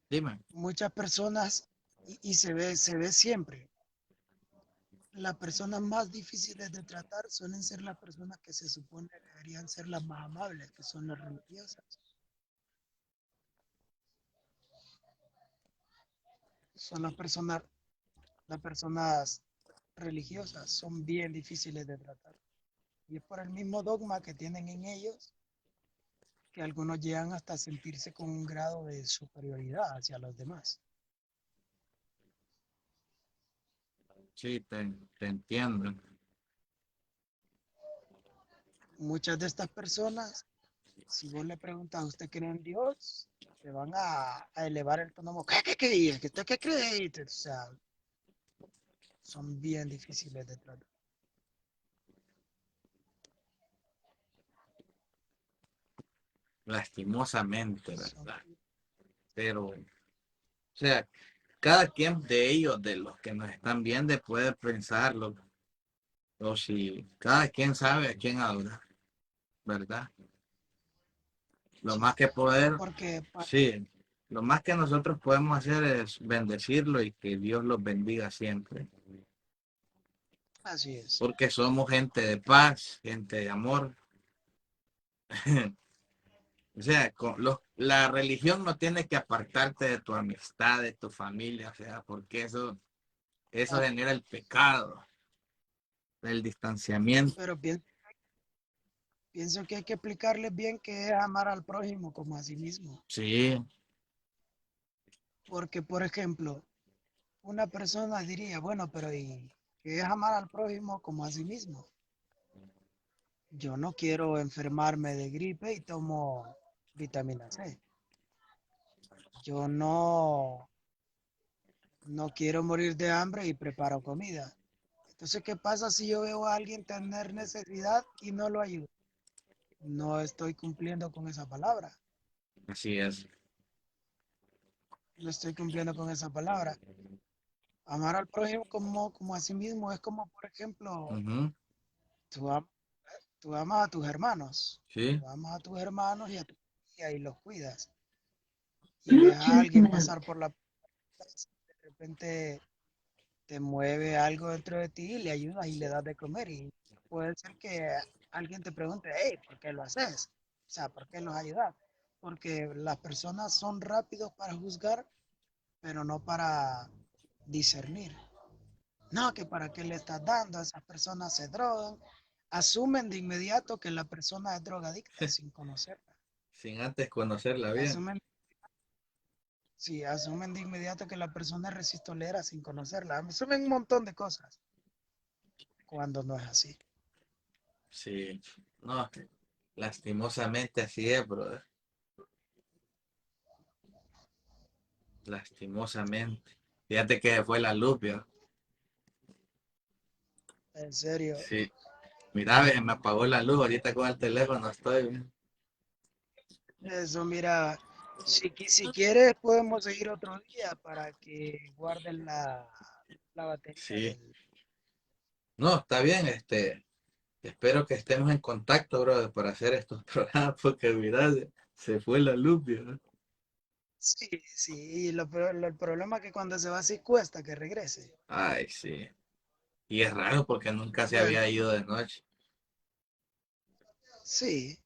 Dime. Muchas personas, y se ve siempre, las personas más difíciles de tratar suelen ser las personas que se supone deberían ser las más amables, que son las religiosas. Son las personas religiosas, son bien difíciles de tratar. Y es por el mismo dogma que tienen en ellos que algunos llegan hasta sentirse con un grado de superioridad hacia los demás. Sí, te entiendo. Muchas de estas personas, si vos le preguntas a usted cree en Dios, te van a elevar el tono. ¿Qué? ¿Usted qué cree? O sea, son bien difíciles de tratar. Lastimosamente, Son, ¿verdad? Pero, o sea, cada quien de ellos, de los que nos están viendo, puede pensarlo. O si cada quien sabe a quién adorar, ¿verdad? Lo Sí, más que poder, porque sí, lo más que nosotros podemos hacer es bendecirlo y que Dios los bendiga siempre. así es. Porque somos gente de paz, gente de amor. O sea, la religión no tiene que apartarte de tu amistad, de tu familia, o sea, porque eso Ah, genera el pecado, el distanciamiento. pero pienso que hay que explicarles bien qué es amar al prójimo como a sí mismo. Sí, Porque, por ejemplo, una persona diría, bueno, pero ¿y qué es amar al prójimo como a sí mismo? Yo no quiero enfermarme de gripe y tomo vitamina C. Yo no quiero morir de hambre y preparo comida. Entonces, ¿qué pasa si yo veo a alguien tener necesidad y no lo ayudo? No estoy cumpliendo con esa palabra. así es. No estoy cumpliendo con esa palabra. Amar al prójimo como a sí mismo es como, por ejemplo, Ujú, tú, tú amas a tus hermanos. sí. Tú amas a tus hermanos y a tu familia y los cuidas. Y ves a alguien pasar por la plaza, de repente te mueve algo dentro de ti y le ayudas y le das de comer. Y puede ser que alguien te pregunte, hey, ¿por qué lo haces? O sea, ¿por qué los ayudas? Porque las personas son rápidos para juzgar, pero no para discernir. No, que para qué le estás dando, esas personas se drogan. Asumen de inmediato que la persona es drogadicta sin conocerla. Sin antes conocerla bien. Asumen, sí, asumen de inmediato que la persona es resistolera sin conocerla. Asumen un montón de cosas cuando no es así. Sí. No, lastimosamente así es, brother. Lastimosamente. Fíjate que se fue la luz, vio. En serio. Sí. Mira, ve, me apagó la luz. Ahorita con el teléfono estoy. Ve. Eso, mira, si quieres podemos seguir otro día para que guarden la batería Sí. del... No, está bien. Espero que estemos en contacto, brother, para hacer estos programas, porque mira, se fue la luz, vio. Sí, sí, y el problema es que cuando se va así cuesta que regrese. Ay, sí. Y es raro porque nunca se Bueno, había ido de noche. sí,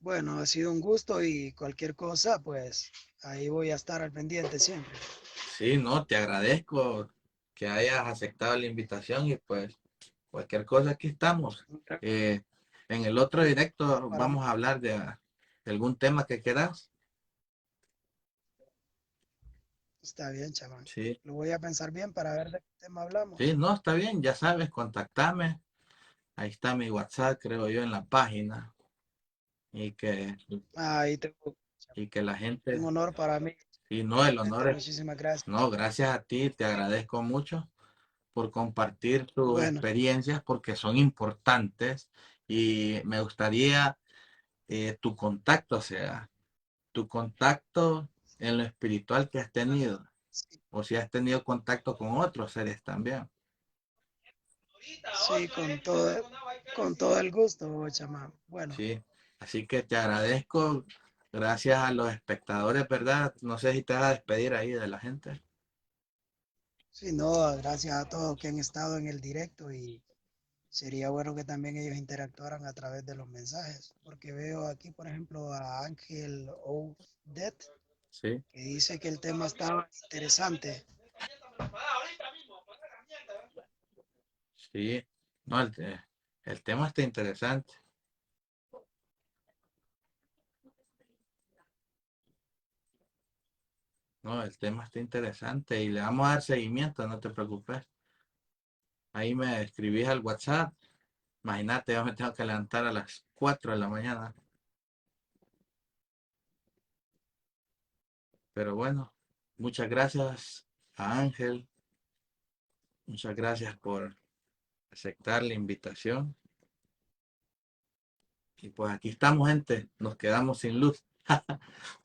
bueno, ha sido un gusto y cualquier cosa, pues ahí voy a estar al pendiente siempre. Sí, no, te agradezco que hayas aceptado la invitación y pues cualquier cosa aquí estamos. Eh, en el otro No, directo para mí vamos a hablar de algún tema que quieras. está bien, chamán. Sí, Lo voy a pensar bien para ver de qué tema sí, hablamos. no, está bien, ya sabes, contactame. Ahí está mi WhatsApp, creo yo, en la página. Y que, Ahí y que la un gente, honor para mí. y no, el honor Realmente, es, muchísimas gracias. no, gracias a ti, te agradezco mucho por compartir tus Bueno, experiencias porque son importantes y me gustaría tu contacto, o sea, tu contacto en lo espiritual que has tenido, sí, o si has tenido contacto con otros seres también. sí, con todo el gusto, chamán. Bueno, Sí, así que te agradezco, gracias a los espectadores, ¿verdad? No sé si te vas a despedir ahí de la gente. sí, no, gracias a todos que han estado en el directo y sería bueno que también ellos interactuaran a través de los mensajes, porque veo aquí, por ejemplo, a Ángel Oudet, Sí, que dice que el tema estaba interesante. sí, no, el tema está interesante. No, el tema está interesante y le vamos a dar seguimiento, no te preocupes. Ahí me escribís al WhatsApp. Imagínate, yo me tengo que levantar a las 4 de la mañana. Pero bueno, muchas gracias a Ángel. Muchas gracias por aceptar la invitación. Y pues aquí estamos, gente. Nos quedamos sin luz.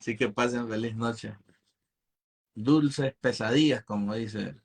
Así que pasen feliz noche. Dulces pesadillas, como dice